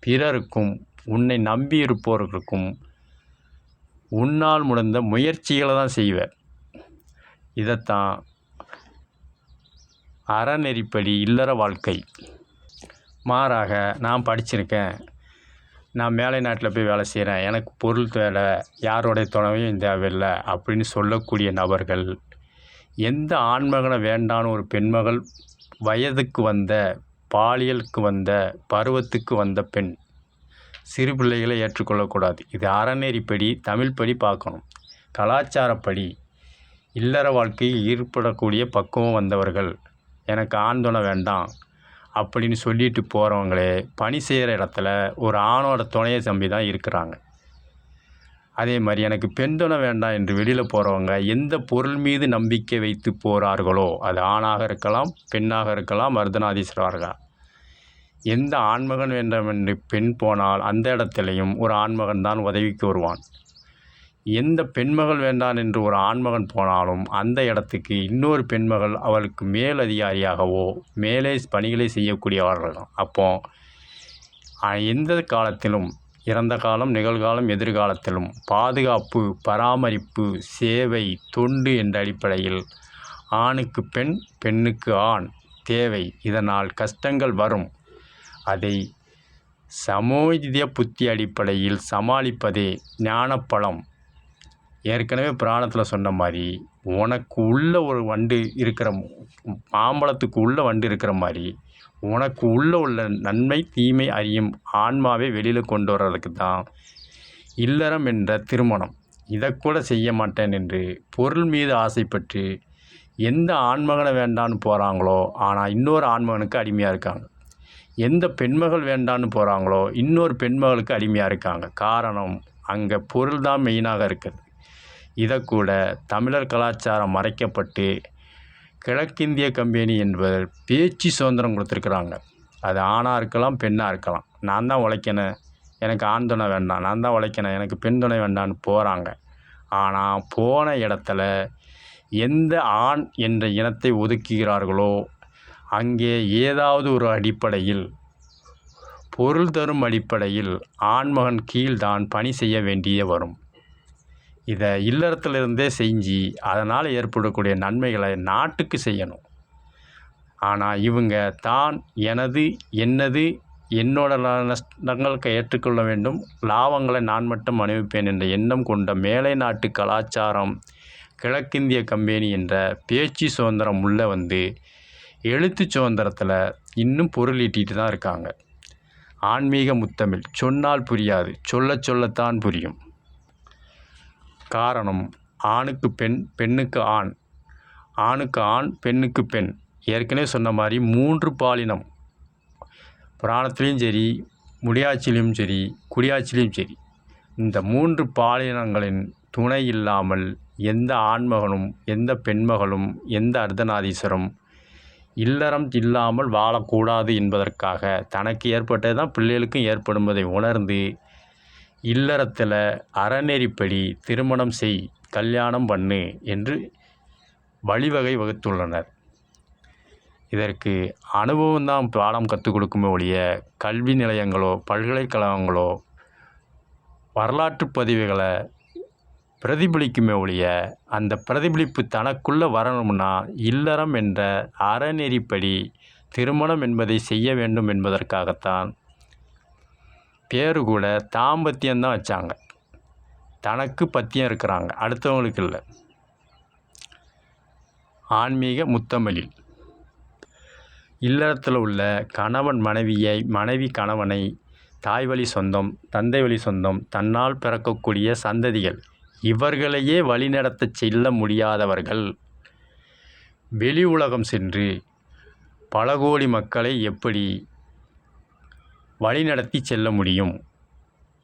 பிறருக்கும் உன்னை நம்பி இருப்பவர்களுக்கும் உன்னால் முடிந்த முயற்சிகளை தான் செய்வேன். இதைத்தான் அறநெறிப்படி இல்லற வாழ்க்கை. மாறாக நான் படிச்சிருக்கேன், நான் மேலை நாட்டில் போய் வேலை செய்கிறேன், எனக்கு பொருள் தேவை, யாரோடைய துணையும் தேவையில்லை அப்படின்னு சொல்லக்கூடிய நபர்கள் எந்த ஆண்மகனை வேண்டான்னு ஒரு பெண்மகள் வயதுக்கு வந்த, பாலியலுக்கு வந்த, பருவத்துக்கு வந்த பெண் சிறு பிள்ளைகளை ஏற்றுக்கொள்ளக்கூடாது. இது அறநெறிப்படி தமிழ் படி பார்க்கணும். கலாச்சாரப்படி இல்லற வாழ்க்கையில் ஈடுபடக்கூடிய பக்குவம் வந்தவர்கள் எனக்கு ஆண் துணை வேண்டாம் அப்படின்னு சொல்லிட்டு போகிறவங்களே பணி செய்கிற இடத்துல ஒரு ஆணோட துணையை நம்பி தான் இருக்கிறாங்க. அதே மாதிரி எனக்கு பெண் துணை வேண்டாம் என்று வெளியில் போகிறவங்க எந்த பொருள் மீது நம்பிக்கை வைத்து போகிறார்களோ, அது ஆணாக இருக்கலாம், பெண்ணாக இருக்கலாம், அர்த்தநாதீஸ்வரராக, எந்த ஆண்மகன் வேண்டும் என்று பெண் போனால் அந்த இடத்துலையும் ஒரு ஆண்மகன் தான் உதவிக்கு வருவான். எந்த பெண்மகள் வேண்டான் என்று ஒரு ஆண்மகன் போனாலும் அந்த இடத்துக்கு இன்னொரு பெண்மகள் அவளுக்கு மேலதிகாரியாகவோ மேலே பணிகளை செய்யக்கூடியவர்கள். அப்போ எந்த காலத்திலும் இறந்த காலம், நிகழ்காலம், எதிர்காலத்திலும் பாதுகாப்பு, பராமரிப்பு, சேவை, தொண்டு என்ற அடிப்படையில் ஆணுக்கு பெண், பெண்ணுக்கு ஆண் தேவை. இதனால் கஷ்டங்கள் வரும். அதை சமோஜித புத்தி அடிப்படையில் சமாளிப்பதே ஞானப்பழம். ஏற்கனவே புராணத்தில் சொன்ன மாதிரி, உனக்கு உள்ள ஒரு வண்டு இருக்கிற மாம்பழத்துக்கு உள்ள வண்டு இருக்கிற மாதிரி, உனக்கு உள்ள நன்மை தீமை அறியும் ஆன்மாவை வெளியில் கொண்டு வர்றதுக்கு தான் இல்லறம் என்ற திருமணம். இதை கூட செய்ய மாட்டேன் என்று பொருள் மீது ஆசைப்பட்டு எந்த ஆண்மகனை வேண்டான்னு போகிறாங்களோ, ஆனால் இன்னொரு ஆண்மகனுக்கு அடிமையாக இருக்காங்க. எந்த பெண்மகள் வேண்டான்னு போகிறாங்களோ, இன்னொரு பெண்மகளுக்கு அடிமையாக இருக்காங்க. காரணம், அங்கே பொருள் தான் மெயினாக இருக்குது. இதை கூட தமிழர் கலாச்சாரம் மறைக்கப்பட்டு கிழக்கிந்திய கம்பெனி என்பவர் பேச்சு சுதந்திரம் கொடுத்துருக்குறாங்க. அது ஆணாக இருக்கலாம், பெண்ணாக இருக்கலாம். நான் தான் உழைக்கணும், எனக்கு ஆண் துணை வேண்டாம், நான் தான் உழைக்கணும், எனக்கு பெண் துணை வேண்டான்னு போகிறாங்க. ஆனால் போன இடத்துல எந்த ஆண் என்ற இனத்தை ஒதுக்குகிறார்களோ, அங்கே ஏதாவது ஒரு அடிப்படையில், பொருள் தரும் அடிப்படையில் ஆண்மகன் கீழ்தான் பணி செய்ய வேண்டிய வரும். இதை இல்லறத்திலிருந்தே செஞ்சு அதனால் ஏற்படக்கூடிய நன்மைகளை நாட்டுக்கு செய்யணும். ஆனால் இவங்க தான் எனது, என்னது, என்னோட நஷ்டங்களுக்கு ஏற்றுக்கொள்ள வேண்டும், லாபங்களை நான் மட்டும் அனுபவிப்பேன் என்ற எண்ணம் கொண்ட மேலை நாட்டு கலாச்சாரம், கிழக்கிந்திய கம்பெனி என்ற பேச்சு சுதந்திரம் உள்ள எழுத்து சுதந்திரத்தில் இன்னும் பொருள் ஈட்டிட்டு தான் இருக்காங்க. ஆன்மீக முத்தமிழ் சொன்னால் புரியாது, சொல்லத்தான் புரியும். காரணம், ஆணுக்கு பெண், பெண்ணுக்கு ஆண், ஆணுக்கு ஆண், பெண்ணுக்கு பெண். ஏற்கனவே சொன்ன மாதிரி 3 பாலினம் புராணத்துலேயும் சரி, முடியாட்சியிலும் சரி, குடியாட்சியிலும் சரி, இந்த 3 பாலினங்களின் துணை இல்லாமல் எந்த ஆண்மகனும், எந்த பெண்மகளும், எந்த அர்த்தநாதீஸ்வரம் இல்லறம் இல்லாமல் வாழக்கூடாது என்பதற்காக தனக்கு ஏற்பட்டது தான் பிள்ளைகளுக்கும் ஏற்படும்பதை உணர்ந்து இல்லறத்தில் அறநெறிப்படி திருமணம் செய், கல்யாணம் பண்ணு என்று வழிவகை வகுத்துள்ளனர். இதற்கு அனுபவம்தான் பாடம் கற்றுக் கொடுக்குமே ஒழிய கல்வி நிலையங்களோ பல்கலைக்கழகங்களோ வரலாற்று பதிவுகளை பிரதிபலிக்குமே ஒழிய அந்த பிரதிபலிப்பு தனக்குள்ளே வரணும்னா இல்லறம் என்ற அறநெறிப்படி திருமணம் என்பதை செய்ய வேண்டும் என்பதற்காகத்தான் பேரு கூட தாம்பத்தியம்தான் வச்சாங்க. தனக்கு பத்தியம் இருக்கிறாங்க, அடுத்தவங்களுக்கு இல்லை. ஆன்மீக முத்தமிழில் இல்லறத்தில் உள்ள கணவன் மனைவியை, மனைவி கணவனை, தாய் வழி சொந்தம், தந்தை வழி சொந்தம், தன்னால் பிறக்கக்கூடிய சந்ததிகள் இவர்களையே வழிநடத்த செல்ல முடியாதவர்கள் வெளி உலகம் சென்று பல கோடி மக்களை எப்படி வழிநடத்தி செல்ல முடியும்?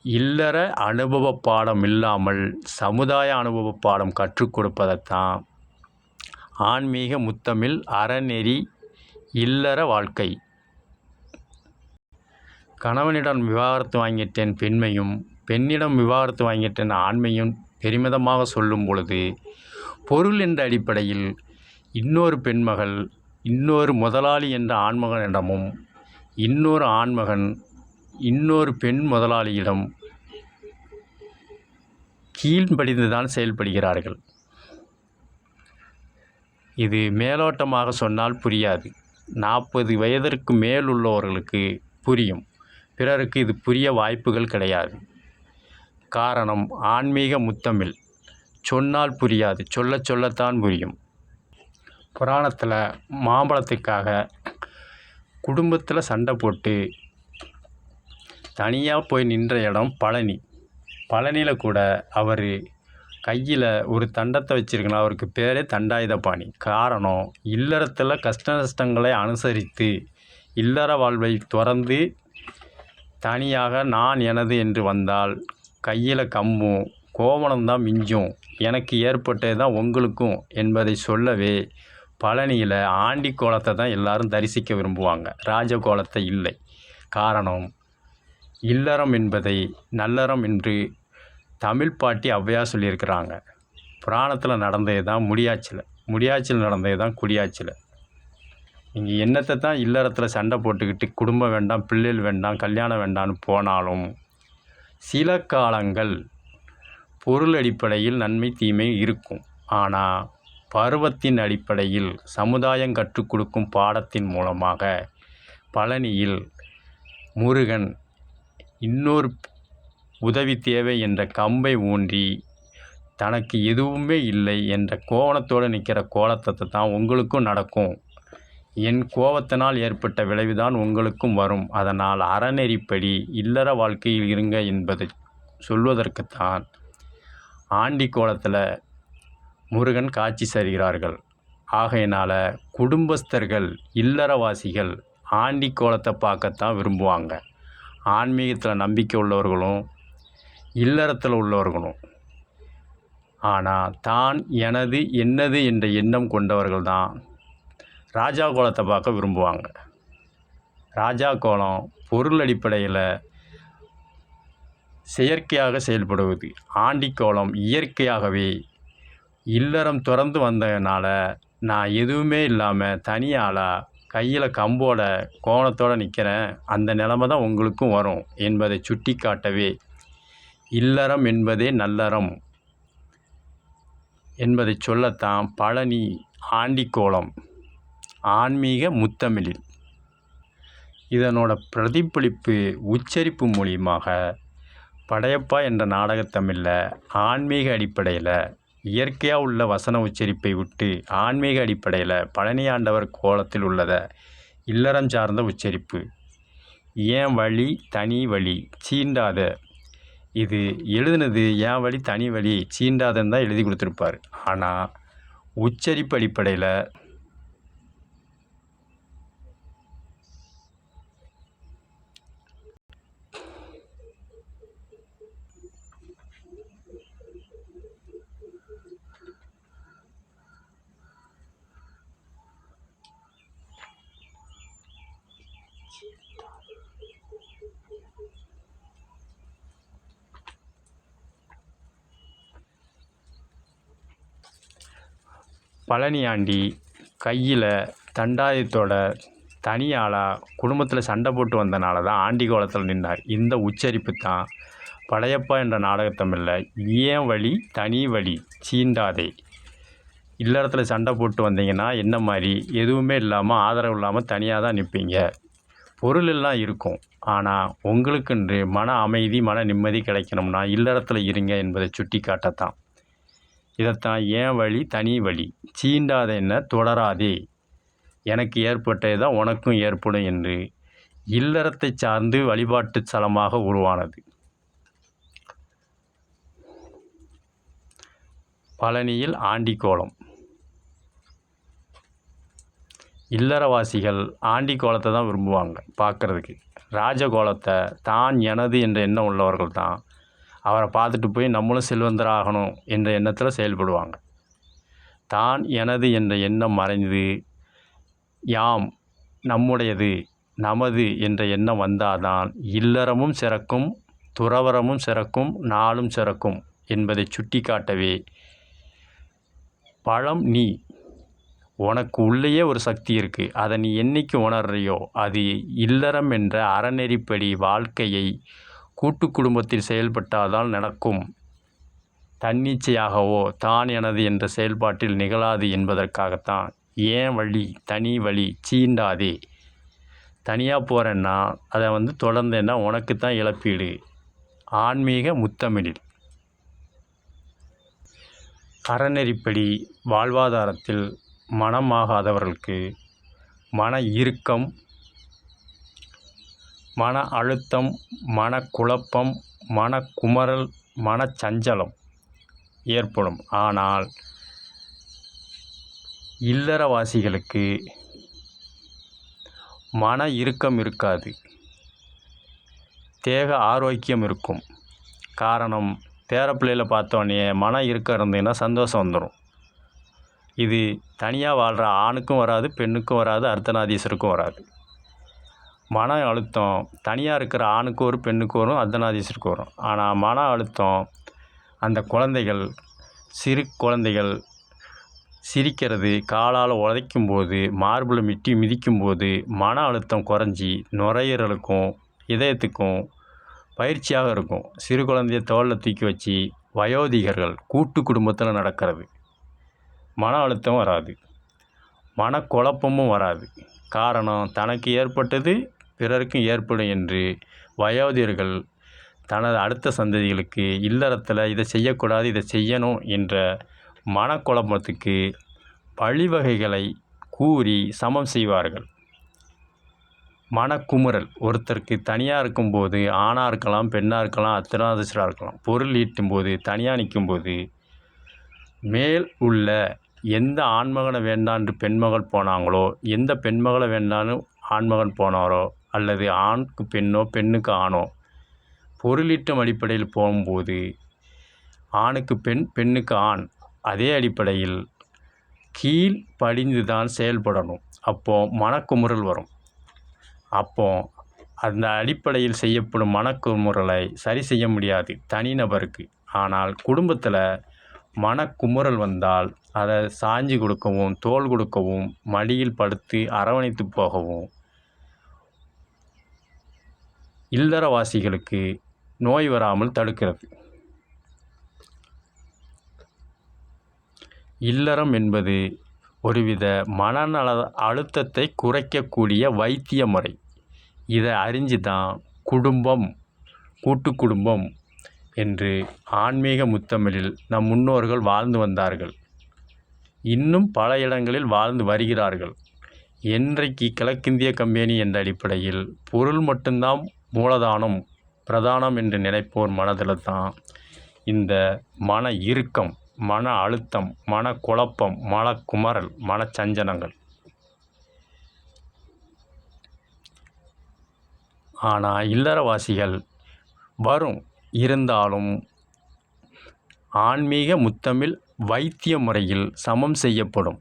இல்லற அனுபவ பாடம் இல்லாமல் சமுதாய அனுபவ பாடம் கற்றுக் கொடுப்பதைத்தான் ஆன்மீக முத்தமிழ் அறநெறி இல்லற வாழ்க்கை. கணவனிடம் விவாகரத்து வாங்கிட்டேன் பெண்மையும், பெண்ணிடம் விவாகரத்து வாங்கிட்டேன் ஆண்மையும் பெருமிதமாக சொல்லும் பொழுது, பொருள் என்ற அடிப்படையில் இன்னொரு பெண்மகள் இன்னொரு முதலாளி என்ற ஆண்மகனிடமும், இன்னொரு ஆண்மகன் இன்னொரு பெண் முதலாளியிடம் கீழ்ப்படிந்துதான் செயல்படுகிறார்கள். இது மேலோட்டமாக சொன்னால் புரியாது. 40 வயதிற்கு மேல் உள்ளவர்களுக்கு புரியும், பிறருக்கு இது புரிய வாய்ப்புகள் கிடையாது. காரணம், ஆன்மீக முத்தமிழ் சொன்னால் புரியாது, சொல்லத்தான் புரியும். புராணத்தில் மாம்பழத்துக்காக குடும்பத்தில் சண்டை போட்டு தனியாக போய் நின்ற இடம் பழனி. பழனியில் கூட அவர் கையில் ஒரு தண்டத்தை வச்சுருக்கலாம். அவருக்கு பேரே தண்டாயுதபாணி. காரணம், இல்லறத்தில் கஷ்ட நஷ்டங்களை அனுசரித்து இல்லற வாழ்வை துறந்து தனியாக நான் எனது என்று வந்தால் கையில் கம்பும் கோவணம்தான் மிஞ்சும், எனக்கு ஏற்பட்டது தான் உங்களுக்கும் என்பதை சொல்லவே பழனியில் ஆண்டி கோலத்தை தான் எல்லாரும் தரிசிக்க விரும்புவாங்க, ராஜ கோலத்தை இல்லை. காரணம், இல்லறம் என்பதை நல்லறம் என்று தமிழ் பாட்டி ஔவையார் சொல்லியிருக்கிறாங்க. புராணத்தில் நடந்தது தான் முடியாட்சியில் நடந்தது தான் குடியாட்சியில். நீங்கள் என்னத்தை தான் இல்லறத்தில் சண்டை போட்டுக்கிட்டு குடும்பம் வேண்டாம், பிள்ளைகள் வேண்டாம், கல்யாணம் வேண்டாம்னு போனாலும் சில காலங்கள் பொருள் அடிப்படையில் நன்மை தீமை இருக்கும். ஆனால் பருவத்தின் அடிப்படையில் சமுதாயம் கற்றுக் கொடுக்கும் பாடத்தின் மூலமாக பழனியில் முருகன் இன்னொரு உதவி தேவை என்ற கம்பை ஊன்றி தனக்கு எதுவுமே இல்லை என்ற கோவணத்தோடு நிற்கிற கோலத்தை தான் உங்களுக்கும் நடக்கும். என் கோபத்தினால் ஏற்பட்ட விளைவுதான் உங்களுக்கும் வரும். அதனால் அறநெறிப்படி இல்லற வாழ்க்கையில் இருங்க என்பதை சொல்வதற்குத்தான் ஆண்டி கோலத்தில் முருகன் காட்சி தருகிறார்கள். ஆகையினால் குடும்பஸ்தர்கள் இல்லறவாசிகள் ஆண்டி கோலத்தை பார்க்கத்தான் விரும்புவாங்க. ஆன்மீகத்தில் நம்பிக்கை உள்ளவர்களும் இல்லறத்தில் உள்ளவர்களும். ஆனால் தான் எனது என்னது என்ற எண்ணம் கொண்டவர்கள் தான் ராஜா கோலத்தை பார்க்க விரும்புவாங்க. ராஜா கோலம் பொருள் அடிப்படையில் செயற்கையாக செயல்படுவது. ஆண்டி கோலம் இயற்கையாகவே இல்லறம் திறந்து வந்ததுனால நான் எதுவுமே இல்லாமல் தனியாளாக கையில் கம்போட கோணத்தோடு நிற்கிறேன், அந்த நிலைமை தான் உங்களுக்கும் வரும் என்பதை சுட்டி காட்டவே இல்லறம் என்பதே நல்லறம் என்பதை சொல்லத்தான் பழனி ஆண்டி கோலம் ஆன்மீக முத்தமிழில். இதனோட பிரதிபலிப்பு உச்சரிப்பு மூலியமாக படையப்பா என்ற நாடகத்தமிழில் ஆன்மீக அடிப்படையில் இயற்கையாக உள்ள வசன உச்சரிப்பை விட்டு ஆன்மீக அடிப்படையில் பழனி ஆண்டவர் கோலத்தில் உள்ளத இல்லறம் சார்ந்த உச்சரிப்பு. ஏன் வழி தனி வழி சீண்டாத, இது எழுதுனது ஏன் வழி தனி வழி சீண்டாதன்னு தான் எழுதி கொடுத்துருப்பார். ஆனால் உச்சரிப்பு அடிப்படையில் பழனியாண்டி கையில் தண்டாயத்தோட தனியாளாக குடும்பத்தில் சண்டை போட்டு வந்தனால தான் ஆண்டி கோலத்தில் நின்றார். இந்த உச்சரிப்பு தான் படையப்பா என்ற நாடகத்தமிழில் ஏன் வழி தனி வழி சீண்டாதே. இல்லறத்தில் சண்டை போட்டு வந்தீங்கன்னா என்ன மாதிரி எதுவுமே இல்லாமல் ஆதரவு இல்லாமல் தனியாக தான் நிற்பீங்க. பொருள் எல்லாம் இருக்கும், ஆனால் உங்களுக்கென்று மன அமைதி மன நிம்மதி கிடைக்கணும்னா இல்லறத்தில் இருங்க என்பதை சுட்டி காட்டத்தான். இதைத்தான் ஏன் வழி தனி வழி சீண்டாத என்ன தொடராதே, எனக்கு ஏற்பட்டது தான் உனக்கும் ஏற்படும் என்று இல்லறத்தை சார்ந்து வழிபாட்டு ஸ்தலமாக உருவானது பழனியில் ஆண்டி கோலம். இல்லறவாசிகள் ஆண்டி கோலத்தை தான் விரும்புவாங்க பார்க்குறதுக்கு. ராஜகோலத்தை தான் எனது என்ற எண்ணம் உள்ளவர்கள் தான் அவரை பார்த்துட்டு போய் நம்மளும் செல்வந்தராகணும் என்ற எண்ணத்தில் செயல்படுவாங்க. தான் எனது என்ற எண்ணம் மறைந்து யாம் நம்முடையது நமது என்ற எண்ணம் வந்தால்தான் இல்லறமும் சிறக்கும் துறவரமும் சிறக்கும் நாளும் சிறக்கும் என்பதை சுட்டி காட்டவே பழம் நீ, உனக்கு உள்ளேயே ஒரு சக்தி இருக்குது, அதை நீ என்னைக்கு உணர்றியோ அது இல்லறம் என்ற அறநெறிப்படி வாழ்க்கையை கூட்டு குடும்பத்தில் செயல்பட்டால்தான் நடக்கும். தன்னிச்சையாகவோ தான் எனது என்ற செயல்பாட்டில் நிகழாது என்பதற்காகத்தான் ஏன் வழி தனி வழி சீண்டாதே. தனியாக போகிறேன்னா அதை தொடர்ந்தேன்னா உனக்கு தான் இழப்பீடு. ஆன்மீக முத்தமிழில் அறநெறிப்படி வாழ்வாதாரத்தில் மனமாகாதவர்களுக்கு மன இறுக்கம், மன அழுத்தம், மனக்குழப்பம், மனக்குமறல், மனச்சஞ்சலம் ஏற்படும். ஆனால் இல்லறவாசிகளுக்கு மன இறுக்கம் இருக்காது, தேக ஆரோக்கியம் இருக்கும். காரணம், பேரப்பிள்ளையில பார்த்தோன்னே மன இறுக்கம் இருந்ததுன்னா சந்தோஷம் வந்துடும். இது தனியாக வாழ்கிற ஆணுக்கும் வராது, பெண்ணுக்கும் வராது, அர்த்தநாதீஸ்வருக்கும் வராது. மன அழுத்தம் தனியாக இருக்கிற ஆணுக்கு ஒரு பெண்ணுக்கு வரும், அர்த்தநாதீஸ்வருக்கு வரும். ஆனால் மன அழுத்தம் அந்த குழந்தைகள் சிறு குழந்தைகள் சிரிக்கிறது, காலால் உதைக்கும்போது, மார்பில் மிதிக்கும்போது மன அழுத்தம் குறைஞ்சி நுரையீரலுக்கும் இதயத்துக்கும் பயிற்சியாக இருக்கும். சிறு குழந்தைய தோளில் தூக்கி வச்சு வயோதிகர்கள் கூட்டு குடும்பத்தில் நடக்கிறது. மன அழுத்தம் வராது, மனக்குழப்பமும் வராது. காரணம், தனக்கு ஏற்பட்டது பிறருக்கும் ஏற்படும் என்று வயோதிகர்கள் தனது அடுத்த சந்ததிகளுக்கு இல்லறத்தில் இதை செய்யக்கூடாது, இதை செய்யணும் என்ற மனக்குழப்பத்துக்கு வழிவகைகளை கூறி சமம் செய்வார்கள். மனக்குமுறல் ஒருத்தருக்கு தனியாக இருக்கும்போது, ஆணாக இருக்கலாம், பெண்ணாக இருக்கலாம், அர்த்தநாதீஸ்வரராக இருக்கலாம், பொருள் ஈட்டும்போது தனியாக நிற்கும்போது மேல் உள்ள எந்த ஆண்மகனை வேண்டான்னு பெண்மகள் போனாங்களோ, எந்த பெண்மகளை வேண்டான்னு ஆண்மகன் போனாரோ, அல்லது ஆணுக்கு பெண்ணோ பெண்ணுக்கு ஆணோ பொருளீட்டும் அடிப்படையில் போகும்போது ஆணுக்கு பெண் பெண்ணுக்கு ஆண் அதே அடிப்படையில் கீழ் படிந்து தான் செயல்படணும். அப்போது மனக்குமுறல் வரும். அப்போது அந்த அடிப்படையில் செய்யப்படும் மனக்குமுறலை சரி செய்ய முடியாது தனிநபருக்கு. ஆனால் குடும்பத்தில் மனக்குமுறல் வந்தால் அதை சாஞ்சி கொடுக்கவும், தோள் கொடுக்கவும், மடியில் படுத்து அரவணைத்து போகவும் இல்லறவாசிகளுக்கு நோய் வராமல் தடுக்கிறது. இல்லறம் என்பது ஒருவித மனநல அழுத்தத்தை குறைக்கக்கூடிய வைத்திய முறை. இதை அறிஞ்சு தான் குடும்பம், கூட்டு குடும்பம் என்று ஆன்மீக முத்தமிழில் நம் முன்னோர்கள் வாழ்ந்து வந்தார்கள். இன்னும் பல இடங்களில் வாழ்ந்து வருகிறார்கள். என்றைக்கு கிழக்கிந்திய கம்பெனி என்ற அடிப்படையில் பொருள் மட்டும்தான் மூலதானம் பிரதானம் என்று நினைப்போர் மனதில் தான் இந்த மன இறுக்கம், மன அழுத்தம், மனக்குழப்பம், மனக்குமறல், மனச்சஞ்சலங்கள். ஆனால் இல்லறவாசிகள் வரும், இருந்தாலும் ஆன்மீக முத்தமிழ் வைத்திய முறையில் சமம் செய்யப்படும்.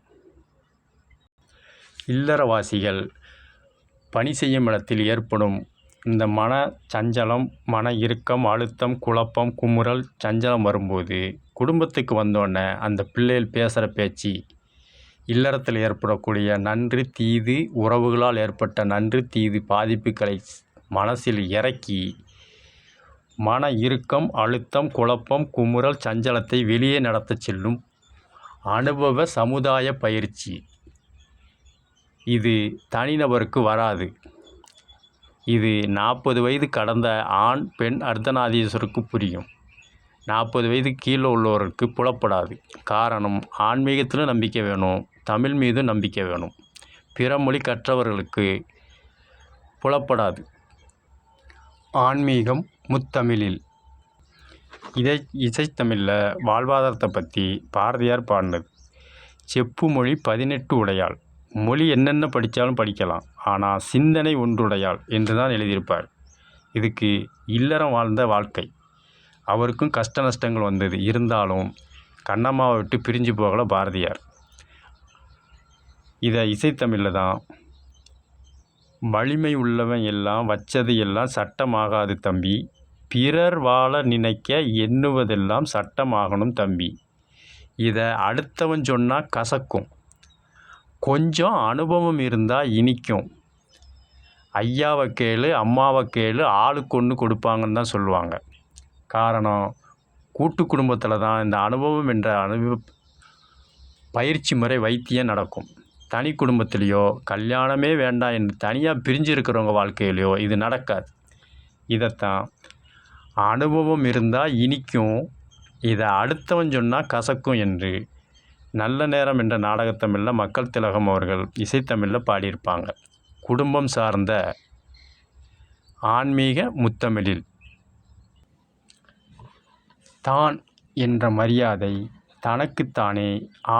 இல்லறவாசிகள் பணி செய்யும் இடத்தில் ஏற்படும் இந்த மன சஞ்சலம், மன இறுக்கம், அழுத்தம், குழப்பம், குமுறல், சஞ்சலம் வரும்போது குடும்பத்துக்கு வந்தோடனே அந்த பிள்ளைகள் பேசுகிற பேச்சு, இல்லறத்தில் ஏற்படக்கூடிய நன்று தீது, உறவுகளால் ஏற்பட்ட நன்று தீது பாதிப்புகளை மனசில் இறக்கி மன இறுக்கம், அழுத்தம், குழப்பம், குமுறல், சஞ்சலத்தை வெளியே நடத்தச் செல்லும் அனுபவ சமுதாய பயிற்சி. இது தனிநபருக்கு வராது. இது 40 வயது கடந்த ஆண் பெண் அர்த்தநாதீஸ்வருக்கு புரியும். 40 வயது கீழே உள்ளவருக்கு புலப்படாது. காரணம், ஆன்மீகத்திலும் நம்பிக்கை வேணும், தமிழ் மீதும் நம்பிக்கை வேணும். பிற மொழி கற்றவர்களுக்கு புலப்படாது. ஆன்மீகம் முத்தமிழில் இசைத்தமிழில் வாழ்வாதாரத்தை பற்றி பாரதியார் பாடினது. செப்பு மொழி 18 உடையாள். மொழி என்னென்ன படித்தாலும் படிக்கலாம், ஆனால் சிந்தனை ஒன்றுடையாள் என்று தான் எழுதியிருப்பார். இதுக்கு இல்லறம் வாழ்ந்த வாழ்க்கை. அவருக்கும் கஷ்ட நஷ்டங்கள் வந்தது. இருந்தாலும் கண்ணம்மாவை விட்டு பிரிஞ்சு போகலை பாரதியார். இதை இசைத்தமிழில் தான் வலிமை உள்ளவன் எல்லாம் வச்சது எல்லாம் சட்டமாகாது தம்பி, பிறர் வாழ நினைக்க எண்ணுவதெல்லாம் சட்டமாகணும் தம்பி. இதை அடுத்தவன் சொன்னால் கசக்கும், கொஞ்சம் அனுபவம் இருந்தால் இனிக்கும். ஐயாவை கேளு, அம்மாவை கேளு, ஆளுக்கு ஒன்று கொடுப்பாங்கன்னு தான் சொல்லுவாங்க. காரணம், கூட்டு குடும்பத்தில் தான் இந்த அனுபவம் என்ற பயிற்சி முறை வைத்தியம் நடக்கும். தனி குடும்பத்திலேயோ கல்யாணமே வேண்டாம் என்று தனியாக பிரிஞ்சு இருக்கிறவங்க வாழ்க்கையிலையோ இது நடக்காது. இதைத்தான் அனுபவம் இருந்தால் இனிக்கும், இதை அடுத்தவன் சொன்னால் கசக்கும் என்று நல்ல நேரம் என்ற நாடகத்தமிழில் மக்கள் திலகம் அவர்கள் இசைத்தமிழில் பாடியிருப்பாங்க. குடும்பம் சார்ந்த ஆன்மீக முத்தமிழில் தான் என்ற மரியாதை தனக்குத்தானே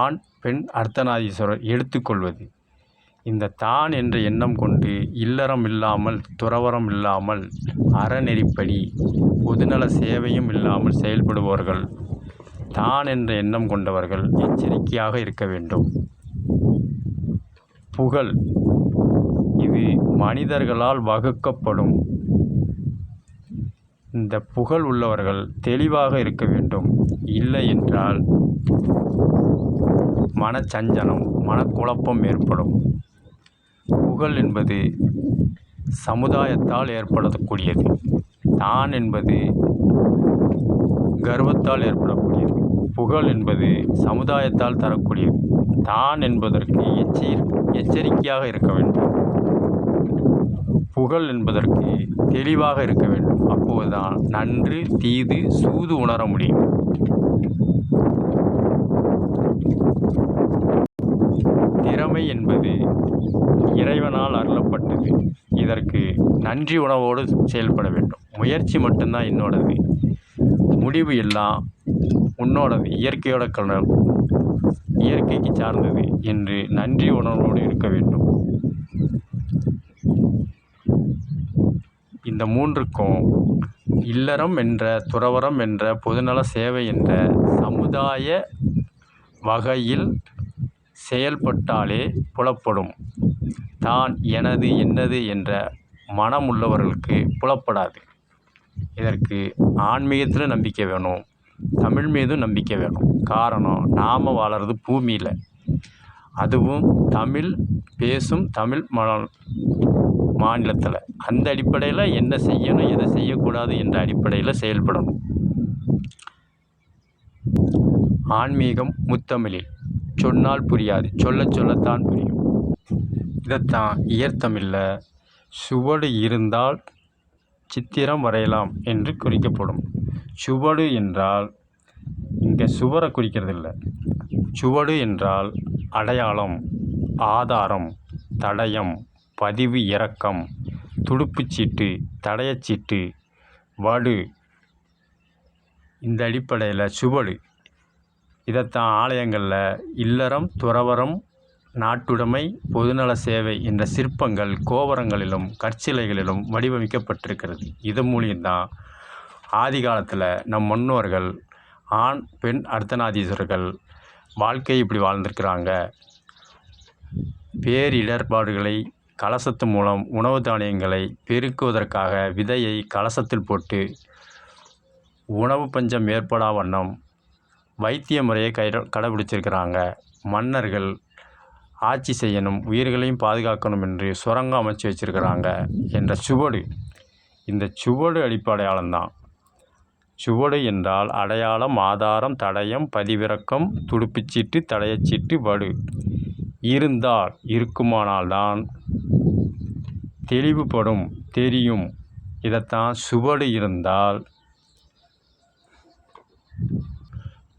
ஆண் பெண் அர்த்தநாதீஸ்வரர் எடுத்துக்கொள்வது. இந்த தான் என்ற எண்ணம் கொண்டு இல்லறம் இல்லாமல், துறவரம் இல்லாமல், அறநெறிப்படி பொதுநல சேவையும் இல்லாமல் செயல்படுபவர்கள், தான் என்ற எண்ணம் கொண்டவர்கள் எச்சரிக்கையாக இருக்க வேண்டும். புகழ், இது மனிதர்களால் வகுக்கப்படும். இந்த புகழ் உள்ளவர்கள் தெளிவாக இருக்க வேண்டும். இல்லை என்றால் மனச்சஞ்சலம், மனக்குழப்பம் ஏற்படும். புகழ் என்பது சமுதாயத்தால் ஏற்படக்கூடியது. தான் என்பது கர்வத்தால் ஏற்படக்கூடியது. புகழ் என்பது சமுதாயத்தால் தரக்கூடியது. தான் என்பதற்கு எச்சரிக்கையாக இருக்க வேண்டும். புகழ் என்பதற்கு தெளிவாக இருக்க வேண்டும். அப்போதுதான் நன்று தீது சூது உணர முடியும். திறமை என்பது இறைவனால் அருளப்பட்டது. இதற்கு நன்றி உணர்வோடு செயல்பட வேண்டும். முயற்சி மட்டும்தான் என்னோடது, முடிவு எல்லாம் உன்னோடது, இயற்கைக்கு சார்ந்தது என்று நன்றி உணர்வோடு இருக்க வேண்டும். இந்த மூன்றுக்கும் இல்லறம் என்ற, துறவறம் என்ற, பொதுநல சேவை என்ற சமுதாய வகையில் செயல்பட்டாலே புலப்படும். தான் எனது என்னது என்ற மனம் உள்ளவர்களுக்கு புலப்படாது. இதற்கு ஆன்மீகத்தில் நம்பிக்கை வேணும், தமிழ் மீதும் நம்பிக்கை வேணும். காரணம், நாம் வாழறது பூமியில், அதுவும் தமிழ் பேசும் தமிழ் மாநிலத்தில். அந்த அடிப்படையில் என்ன செய்யணும் எதை செய்யக்கூடாது என்ற அடிப்படையில் செயல்படணும். ஆன்மீகம் முத்தமிழில், சொன்னால் புரியாது, சொல்லத்தான் புரியும். இதைத்தான் இயற்தமிழில் சுவடு இருந்தால் சித்திரம் வரையலாம் என்று குறிக்கப்படும். சுவடு என்றால் இங்கே சுவரை குறிக்கிறதில்ல. சுவடு என்றால் அடையாளம், ஆதாரம், தடயம், பதிவு இறக்கம், துடுப்புச்சீட்டு, தடயச்சீட்டு, வடு. இந்த அடிப்படையில் சுவடு. இதைத்தான் ஆலயங்களில் இல்லறம், துறவரம், நாட்டுடைமை, பொதுநல சேவை என்ற சிற்பங்கள் கோபுரங்களிலும் கற்சிலைகளிலும் வடிவமைக்கப்பட்டிருக்கிறது. இது மூலியம்தான் ஆதி காலத்தில் நம் முன்னோர்கள், ஆண் பெண் அர்த்தநாதீஸ்வரர்கள் வாழ்க்கை இப்படி வாழ்ந்திருக்கிறாங்க. பேரிடர்பாடுகளை கலசத்து மூலம் உணவு தானியங்களை பெருக்குவதற்காக விதையை கலசத்தில் போட்டு உணவு பஞ்சம் ஏற்படா வண்ணம் வைத்திய முறையை கடைபிடிச்சிருக்கிறாங்க. மன்னர்கள் ஆட்சி செய்யணும், உயிர்களையும் பாதுகாக்கணும் என்று சுரங்கம் அமைச்சு வச்சுருக்கிறாங்க என்ற சுவடு. இந்த சுவடு அடிப்படையாளம்தான். சுவடு என்றால் அடையாளம், ஆதாரம், தடயம், பதிவிறக்கம், துடுப்புச்சீட்டு, தடயச்சீட்டு, வடு இருந்தால், இருக்குமானால்தான் தெளிவுபடும், தெரியும். இதைத்தான் சுவடு இருந்தால்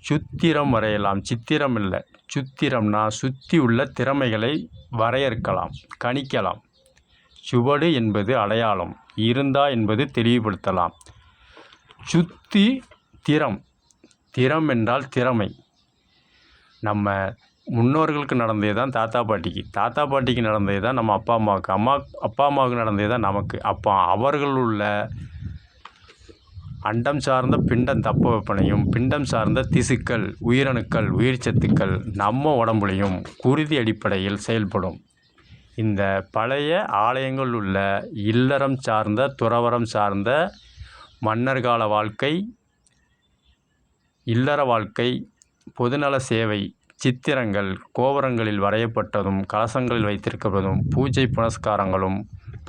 சுத்திரம் வரையலாம். சித்திரம் இல்லை, சுத்திரம்னா சுற்றி உள்ள திறமைகளை வரையறுக்கலாம், கணிக்கலாம். சுவடு என்பது அடையாளம், இருந்தா என்பது தெளிவுபடுத்தலாம். சுத்தி திறம், திறம் என்றால் திறமை. நம்ம முன்னோர்களுக்கு நடந்தது தான் தாத்தா பாட்டிக்கு நடந்தது தான் நம்ம அப்பா அம்மாவுக்கு நடந்தது தான் நமக்கு. அப்போ அவர்கள் உள்ள அண்டம் சார்ந்த பிண்டம் தட்பவெப்பனையும், பிண்டம் சார்ந்த திசுக்கள், உயிரணுக்கள், உயிர் சத்துக்கள் நம்ம உடம்புலையும் குருதி அடிப்படையில் செயல்படும். இந்த பழைய ஆலயங்கள் உள்ள இல்லறம் சார்ந்த, துறவரம் சார்ந்த மன்னர்கால வாழ்க்கை, இல்லற வாழ்க்கை, பொதுநல சேவை சித்திரங்கள் கோபுரங்களில் வரையப்பட்டதும், கலசங்களில் வைத்திருப்பதும், பூஜை புனஸ்காரங்களும்,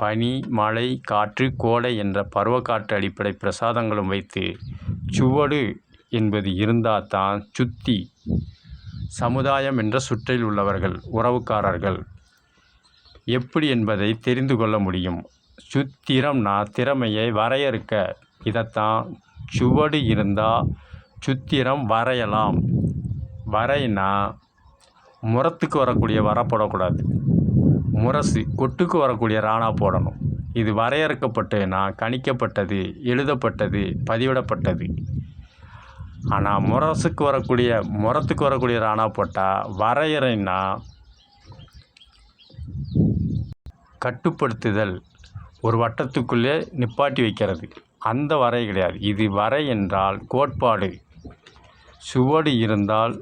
பனி, மழை, காற்று, கோடை என்ற பருவக்காற்று அடிப்படை பிரசாதங்களும் வைத்து சுவடு என்பது இருந்தால் தான் சுத்தி சமுதாயம் என்ற சுற்றில் உள்ளவர்கள், உறவுக்காரர்கள் எப்படி என்பதை தெரிந்து கொள்ள முடியும். சுத்திரம்னா திறமையை வரையறுக்க. இதைத்தான் சுவடு இருந்தால் சுத்திரம் வரையலாம். வரைனா முரத்துக்கு வரக்கூடிய வர போடக்கூடாது, முரசு கொட்டுக்கு வரக்கூடிய ராணா போடணும். இது வரையறுக்கப்பட்டதுன்னா கணிக்கப்பட்டது, எழுதப்பட்டது, பதிவிடப்பட்டது. ஆனால் முரத்துக்கு வரக்கூடிய ராணா போட்டால் வரையறைன்னா கட்டுப்படுத்துதல், ஒரு வட்டத்துக்குள்ளே நிப்பாட்டி வைக்கிறது, அந்த வரை கிடையாது. இது வரை என்றால் கோட்பாடு. சுவடு இருந்தால்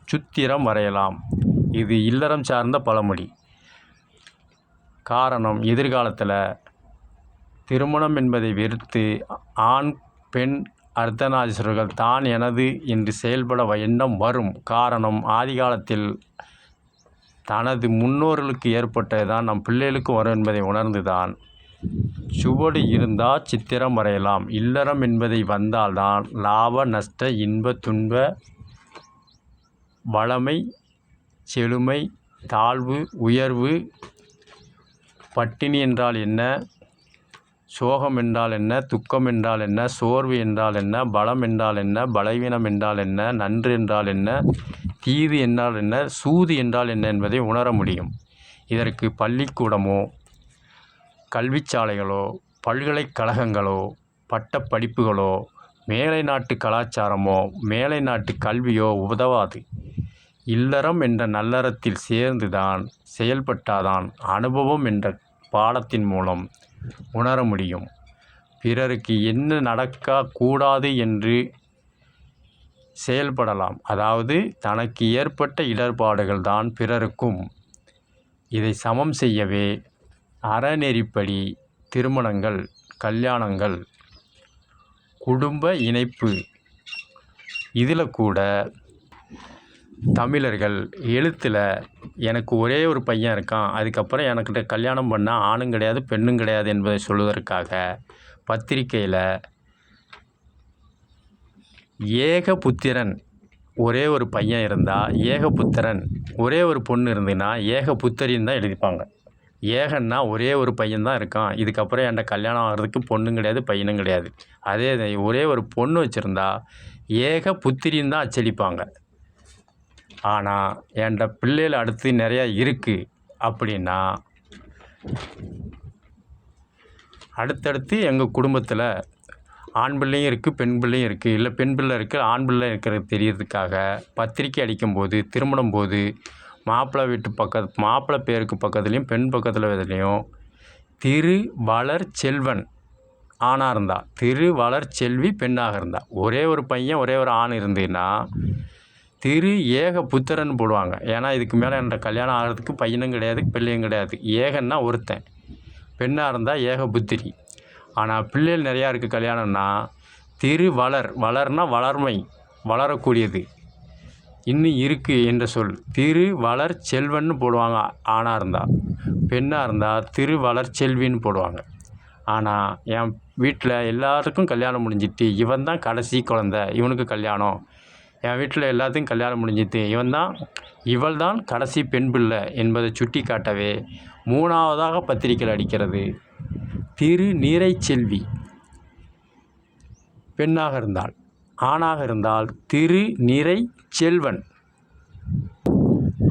சுத்திரம் வரையலாம். இது இல்லறம் சார்ந்த பழமொழி. காரணம், எதிர்காலத்தில் திருமணம் என்பதை வெறுத்து ஆண் பெண் அர்த்தநாதீஸ்வரர்கள் தான் எனது என்று செயல்பட எண்ணம் வரும். காரணம், ஆதி காலத்தில் தனது முன்னோர்களுக்கு ஏற்பட்டது தான் நம் பிள்ளைகளுக்கும் வரும் என்பதை உணர்ந்து தான் சுவடு இருந்தால் சித்திரம் வரையலாம். இல்லறம் என்பதை வந்தால்தான் லாப நஷ்ட இன்ப துன்ப வளமை செழுமை தாழ்வு உயர்வு, பட்டினி என்றால் என்ன, சோகம் என்றால் என்ன, துக்கம் என்றால் என்ன, சோர்வு என்றால் என்ன, பலம் என்றால் என்ன, பலவீனம் என்றால் என்ன, நன்று என்றால் என்ன, தீது என்றால் என்ன, சூது என்றால் என்ன என்பதை உணர முடியும். இதற்கு பள்ளிக்கூடமோ கல்விச்சாலைகளோ பல்கலைக்கழகங்களோ பட்டப்படிப்புகளோ மேலை நாட்டு கலாச்சாரமோ மேலை நாட்டு கல்வியோ உதவாது. இல்லறம் என்ற நல்லறத்தில் சேர்ந்துதான் செயல்பட்டாதான் அனுபவம் என்ற பாடத்தின் மூலம் உணர முடியும். பிறருக்கு என்ன நடக்கக்கூடாது என்று செயல்படலாம். அதாவது தனக்கு ஏற்பட்ட இடர்பாடுகள் தான் பிறருக்கும். இதை சமம் செய்யவே அறநெறிப்படி திருமணங்கள், கல்யாணங்கள், குடும்ப இணைப்பு, இதில் கூட தமிழர்கள் எழுத்தில் எனக்கு ஒரே ஒரு பையன் இருக்கான், அதுக்கப்புறம் எனக்கிட்ட கல்யாணம் பண்ணால் ஆணும் கிடையாது பெண்ணும் கிடையாது என்பதை சொல்வதற்காக பத்திரிக்கையில் ஏகபுத்திரன் ஒரே ஒரு பையன் இருந்தால் ஏகபுத்திரன், ஒரே ஒரு பொண்ணு இருந்துன்னா ஏகபுத்தரின்னு தான் எழுதிப்பாங்க. ஏகன்னா ஒரே ஒரு பையன் தான் இருக்கான், இதுக்கப்புறம் என்கிட்ட கல்யாணம் ஆகிறதுக்கு பொண்ணும் கிடையாது பையனும் கிடையாது. அதே ஒரே ஒரு பொண்ணு வச்சுருந்தா ஏக புத்திரின்னு தான் அச்சடிப்பாங்க. ஆனால் என்கிட்ட பிள்ளைகள் அடுத்து நிறையா இருக்குது அப்படின்னா அடுத்தடுத்து எங்கள் குடும்பத்தில் ஆண் பிள்ளையும் இருக்குது பெண் பிள்ளையும் இருக்குது, இல்லை பெண் பிள்ளை இருக்குது ஆண் பிள்ளை இருக்கிறது தெரியறதுக்காக பத்திரிக்கை அடிக்கும்போது திருமணம் போது மாப்பிள்ளை பேருக்கு பக்கத்துலேயும் பெண் பக்கத்தில் இதுலேயும் திரு வளர் செல்வன் ஆணாக இருந்தால், திரு வளர் செல்வி பெண்ணாக இருந்தால், ஒரே ஒரு பையன் ஒரே ஒரு ஆண் இருந்ததுன்னா திரு ஏக புத்திரன் போடுவாங்க. ஏன்னா இதுக்கு மேலே என்ற கல்யாணம் ஆகிறதுக்கு பையனும் கிடையாது பிள்ளையும் கிடையாது. ஏகன்னா ஒருத்தன், பெண்ணாக இருந்தால் ஏக புத்திரி. ஆனால் பிள்ளைகள் நிறையா இருக்குது கல்யாணம்னா திரு வளர், வளர்னா வளர்மை வளரக்கூடியது இன்னும் இருக்குது என்ற சொல். திரு வளர் செல்வன்னு போடுவாங்க ஆணாக இருந்தால், பெண்ணாக இருந்தால் திரு வளர் செல்வின்னு போடுவாங்க. ஆனால் என் வீட்டில் எல்லாத்துக்கும் கல்யாணம் முடிஞ்சிட்டு இவன் தான் கடைசி குழந்தை, இவனுக்கு கல்யாணம். என் வீட்டில் எல்லாத்துக்கும் கல்யாணம் முடிஞ்சிட்டு இவள் தான் கடைசி பெண் பிள்ளை என்பதை சுட்டி காட்டவே மூணாவதாக பத்திரிக்கையில் அடிக்கிறது திரு நீரை செல்வி பெண்ணாக இருந்தால், ஆணாக இருந்தால் திரு நிறை செல்வன்.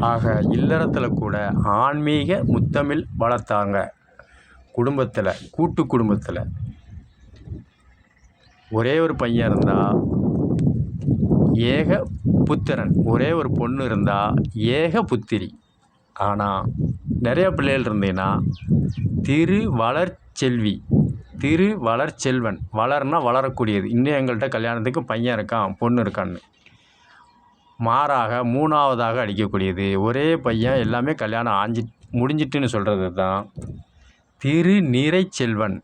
ஆக இல்லறத்தில் கூட ஆன்மீக முத்தமிழ் வளர்த்தாங்க. குடும்பத்தில் கூட்டு குடும்பத்தில் ஒரே ஒரு பையன் இருந்தால் ஏக புத்திரன், ஒரே ஒரு பொண்ணு இருந்தால் ஏக புத்திரி. ஆனால் நிறைய பிள்ளைகள் இருந்தீங்கன்னா திரு வளர் செல்வி, திரு வளர் செல்வன், வளர்னா வளரக்கூடியது. இன்னும் எங்கள்கிட்ட கல்யாணத்துக்கு பையன் இருக்கான் பொண்ணு இருக்கான்னு. மாறாக மூணாவதாக அடிக்கக்கூடியது ஒரே பையன் எல்லாமே கல்யாணம் முடிஞ்சிட்டுன்னு சொல்கிறது தான் திரு நிறை செல்வன்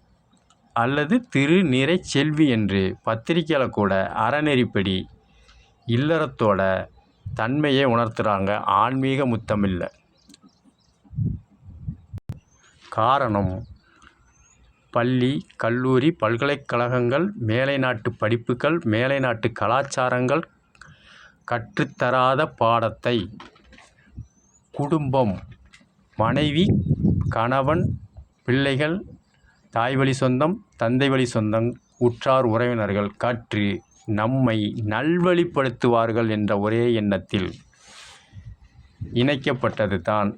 அல்லது திரு நிறை செல்வி என்று பத்திரிக்கையில் கூட அறநெறிப்படி இல்லறத்தோட தன்மையை உணர்த்துகிறாங்க ஆன்மீக முத்தமிழில். காரணம் பள்ளி கல்லூரி பல்கலைக்கழகங்கள் மேலை நாட்டு படிப்புகள் மேலை நாட்டு கலாச்சாரங்கள் கற்றுத்தராத பாடத்தை குடும்பம், மனைவி, கணவன், பிள்ளைகள், தாய் வழி சொந்தம், தந்தை வழி சொந்தம், உற்றார் உறவினர்கள் கற்று நம்மை நல்வழிப்படுத்துவார்கள் என்ற ஒரே எண்ணத்தில் இணைக்கப்பட்டது தான்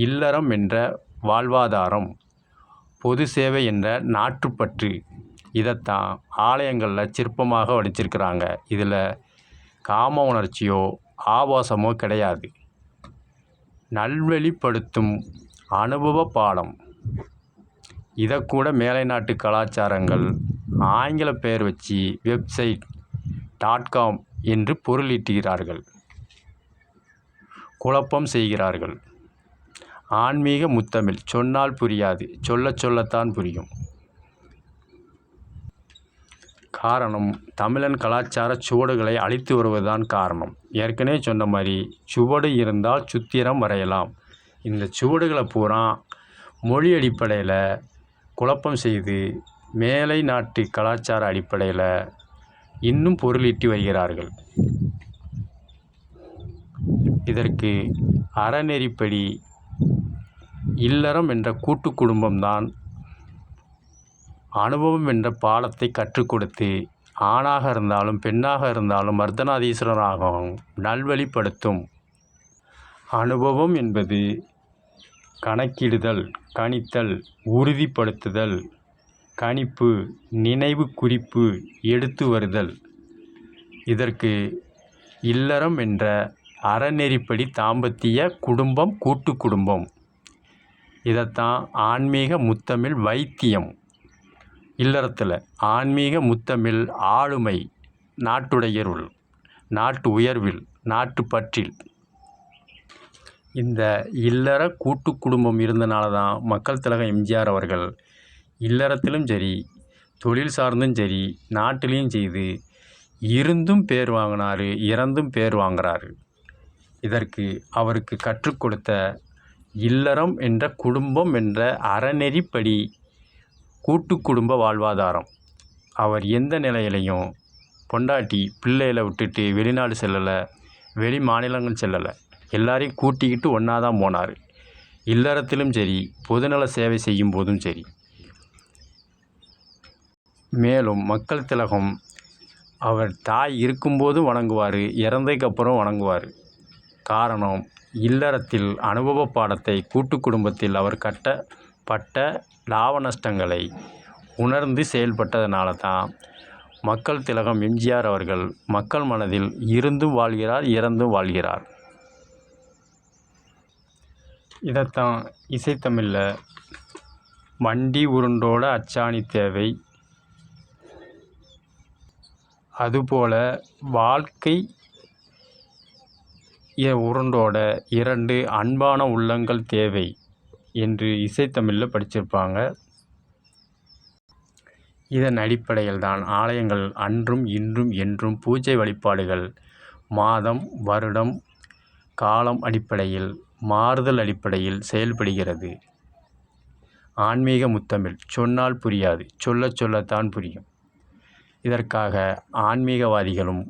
இல்லறம் என்ற வாழ்வாதாரம், பொது சேவை என்ற நாட்டுப்பற்று. இதைத்தான் ஆலயங்களில் சிற்பமாக வடிச்சிருக்கிறாங்க. இதில் காம உணர்ச்சியோ ஆபாசமோ கிடையாது. நல்வழிப்படுத்தும் அனுபவ பாடம். இதை கூட மேலை நாட்டு கலாச்சாரங்கள் ஆங்கில பெயர் வச்சு website.com என்று பொருளீட்டுகிறார்கள், குழப்பம் செய்கிறார்கள். ஆன்மீக முத்தமிழ் சொன்னால் புரியாது, சொல்லத்தான் புரியும். காரணம் தமிழன் கலாச்சார சுவடுகளை அழித்து வருவதுதான் காரணம். ஏற்கனவே சொன்ன மாதிரி சுவடு இருந்தால் சுத்திரம் வரையலாம். இந்த சுவடுகளை பூரா மொழி அடிப்படையில் குழப்பம் செய்து மேலை நாட்டு கலாச்சார அடிப்படையில் இன்னும் பொருளீட்டி வருகிறார்கள். இதற்கு அறநெறிப்படி இல்லறம் என்ற கூட்டு குடும்பம்தான் அனுபவம் என்ற பாடத்தை கற்றுக் கொடுத்து ஆணாக இருந்தாலும் பெண்ணாக இருந்தாலும் அர்த்தநாதீஸ்வரனாகவும் நல்வழிப்படுத்தும். அனுபவம் என்பது கணக்கிடுதல், கணித்தல், உறுதிப்படுத்துதல், கணிப்பு, நினைவு குறிப்பு, எடுத்து வருதல். இதற்கு இல்லறம் என்ற அறநெறிப்படி தாம்பத்திய குடும்பம், கூட்டு குடும்பம். இதைத்தான் ஆன்மீக முத்தமிழ் வைத்தியம். இல்லறத்தில் ஆன்மீக முத்தமிழ் ஆளுமை, நாட்டுடையருள், நாட்டு உயர்வில், நாட்டு பற்றில். இந்த இல்லற கூட்டு குடும்பம் இருந்தனால தான் மக்கள் திலகம் எம்ஜிஆர் அவர்கள் இல்லறத்திலும் சரி, தொழில் சார்ந்தும் சரி, நாட்டிலையும் செய்து இருந்தும் பேர் வாங்கினார், இறந்தும் பேர் வாங்குறாரு. இதற்கு அவருக்கு கற்றுக் கொடுத்த இல்லறம் என்ற குடும்பம் என்ற அறநெறிப்படி கூட்டு குடும்ப வாழ்வாதாரம். அவர் எந்த நிலையிலையும் பொண்டாட்டி பிள்ளைகளை விட்டுட்டு வெளிநாடு செல்லலை, வெளி மாநிலங்கள் செல்லலை, எல்லாரையும் கூட்டிக்கிட்டு ஒன்றா தான் போனார். இல்லறத்திலும் சரி, பொதுநல சேவை செய்யும் போதும் சரி. மேலும் மக்கள் திலகம் அவர் தாய் இருக்கும்போதும் வணங்குவார், இறந்ததுக்கப்புறம் வணங்குவார். காரணம், இல்லறத்தில் அனுபவ பாடத்தை கூட்டு குடும்பத்தில் அவர் கட்டப்பட்ட லாப நஷ்டங்களை உணர்ந்து செயல்பட்டதனால தான் மக்கள் திலகம் எம்ஜிஆர் அவர்கள் மக்கள் மனதில் இருந்தும் வாழ்கிறார், இறந்தும் வாழ்கிறார். இதைத்தான் இசைத்தமிழில் வண்டி உருண்டோட அச்சாணி தேவை, அதுபோல வாழ்க்கை உருண்டோட 2 அன்பான உள்ளங்கள் தேவை என்று இசைத்தமிழில் படிச்சிருப்பாங்க. இதன் அடிப்படையில் தான் ஆலயங்கள் அன்றும் இன்றும் என்றும் பூஜை வழிபாடுகள் மாதம், வருடம், காலம் அடிப்படையில், மாறுதல் அடிப்படையில் செயல்படுகிறது. ஆன்மீக முத்தமிழ் சொன்னால் புரியாது, சொல்லச் சொல்லத்தான் புரியும். இதற்காக ஆன்மீகவாதிகளும்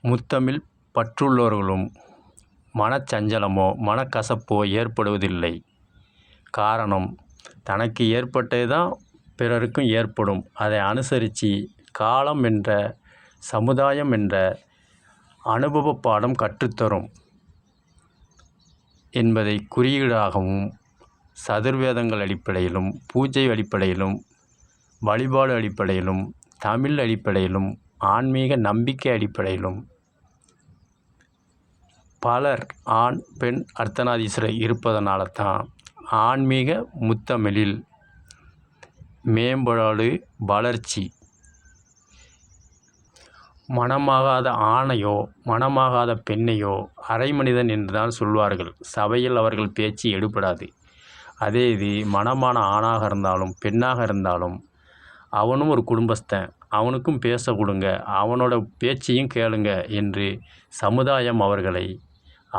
முத்தமிழ் பற்றுள்ளவர்களும் மனச்சஞ்சலமோ மனக்கசப்போ ஏற்படுவதில்லை. காரணம், தனக்கு ஏற்பட்டது தான் பிறருக்கும் ஏற்படும். அதை அனுசரித்து காலம் என்ற, சமுதாயம் என்ற அனுபவ பாடம் கற்றுத்தரும் என்பதை குறியீடாகவும் சதுர்வேதங்கள் அடிப்படையிலும், பூஜை அடிப்படையிலும், வழிபாடு அடிப்படையிலும், தமிழ் அடிப்படையிலும், ஆன்மீக நம்பிக்கை அடிப்படையிலும் பலர் ஆண் பெண் அர்த்தநாதீஸ்வரர் இருப்பதனால தான் ஆன்மீக முத்தமிழில் மேம்பாடு, வளர்ச்சி. மனமாகாத ஆணையோ மனமாகாத பெண்ணையோ அரை மனிதன் என்று தான் சொல்வார்கள். சபையில் அவர்கள் பேச்சு எடுபடாது. அதே இது மனமான ஆணாக இருந்தாலும் பெண்ணாக இருந்தாலும் அவனும் ஒரு குடும்பஸ்தன், அவனுக்கும் பேச கொடுங்க, அவனோட பேச்சையும் கேளுங்க என்று சமுதாயம் அவர்களை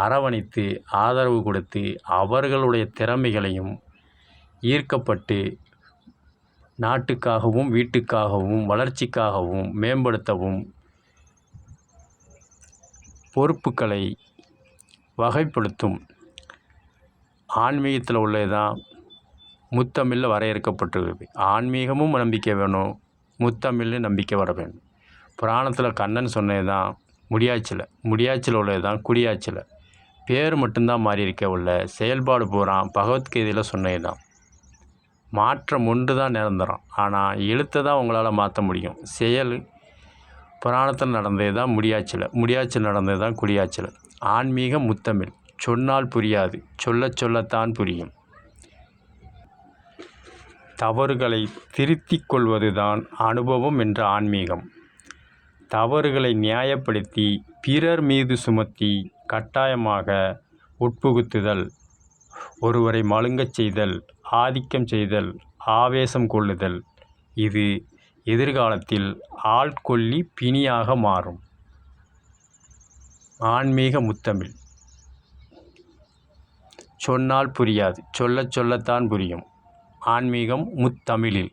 அரவணைத்து ஆதரவு கொடுத்து அவர்களுடைய திறமைகளையும் ஈர்க்கப்பட்டு நாட்டுக்காகவும் வீட்டுக்காகவும் வளர்ச்சிக்காகவும் மேம்படுத்தவும் பொறுப்புகளை வகைப்படுத்தும். ஆன்மீகத்தில் உள்ளதுதான் முத்தமிழில் வரையறுக்கப்பட்டிருக்குது. ஆன்மீகமும் நம்பிக்கை வேணும், முத்தமிழ்னு நம்பிக்கை வர வேணும். புராணத்தில் கண்ணன் சொன்னது தான் முடியாச்சில் உள்ளது தான் குடியாச்சில். பேர் மட்டும்தான் மாறி இருக்க உள்ள செயல்பாடு பூரா பகவத்கீதையில் சொன்னது தான். மாற்றம் ஒன்று தான் நிரந்தரம். ஆனால் எழுத்தை தான் உங்களால் மாற்ற முடியும். செயல் புராணத்தில் நடந்தது தான் முடியாச்சில் நடந்தது தான் குடியாச்சில். ஆன்மீக முத்தமிழ் சொன்னால் புரியாது, சொல்லத்தான் புரியும். தவறுகளை திருத்திக் கொள்வது தான் அனுபவம் என்ற ஆன்மீகம். தவறுகளை நியாயப்படுத்தி பிறர் மீது சுமத்தி கட்டாயமாக உட்புகுத்துதல், ஒருவரை மழுங்கச் செய்தல், ஆதிக்கம் செய்தல், ஆவேசம் கொள்ளுதல், இது எதிர்காலத்தில் ஆள்கொல்லி பிணியாக மாறும். ஆன்மீக முத்தமிழ் சொன்னால் புரியாது, சொல்லச் சொல்லத்தான் புரியும். ஆன்மீகம் முத்தமிழில்.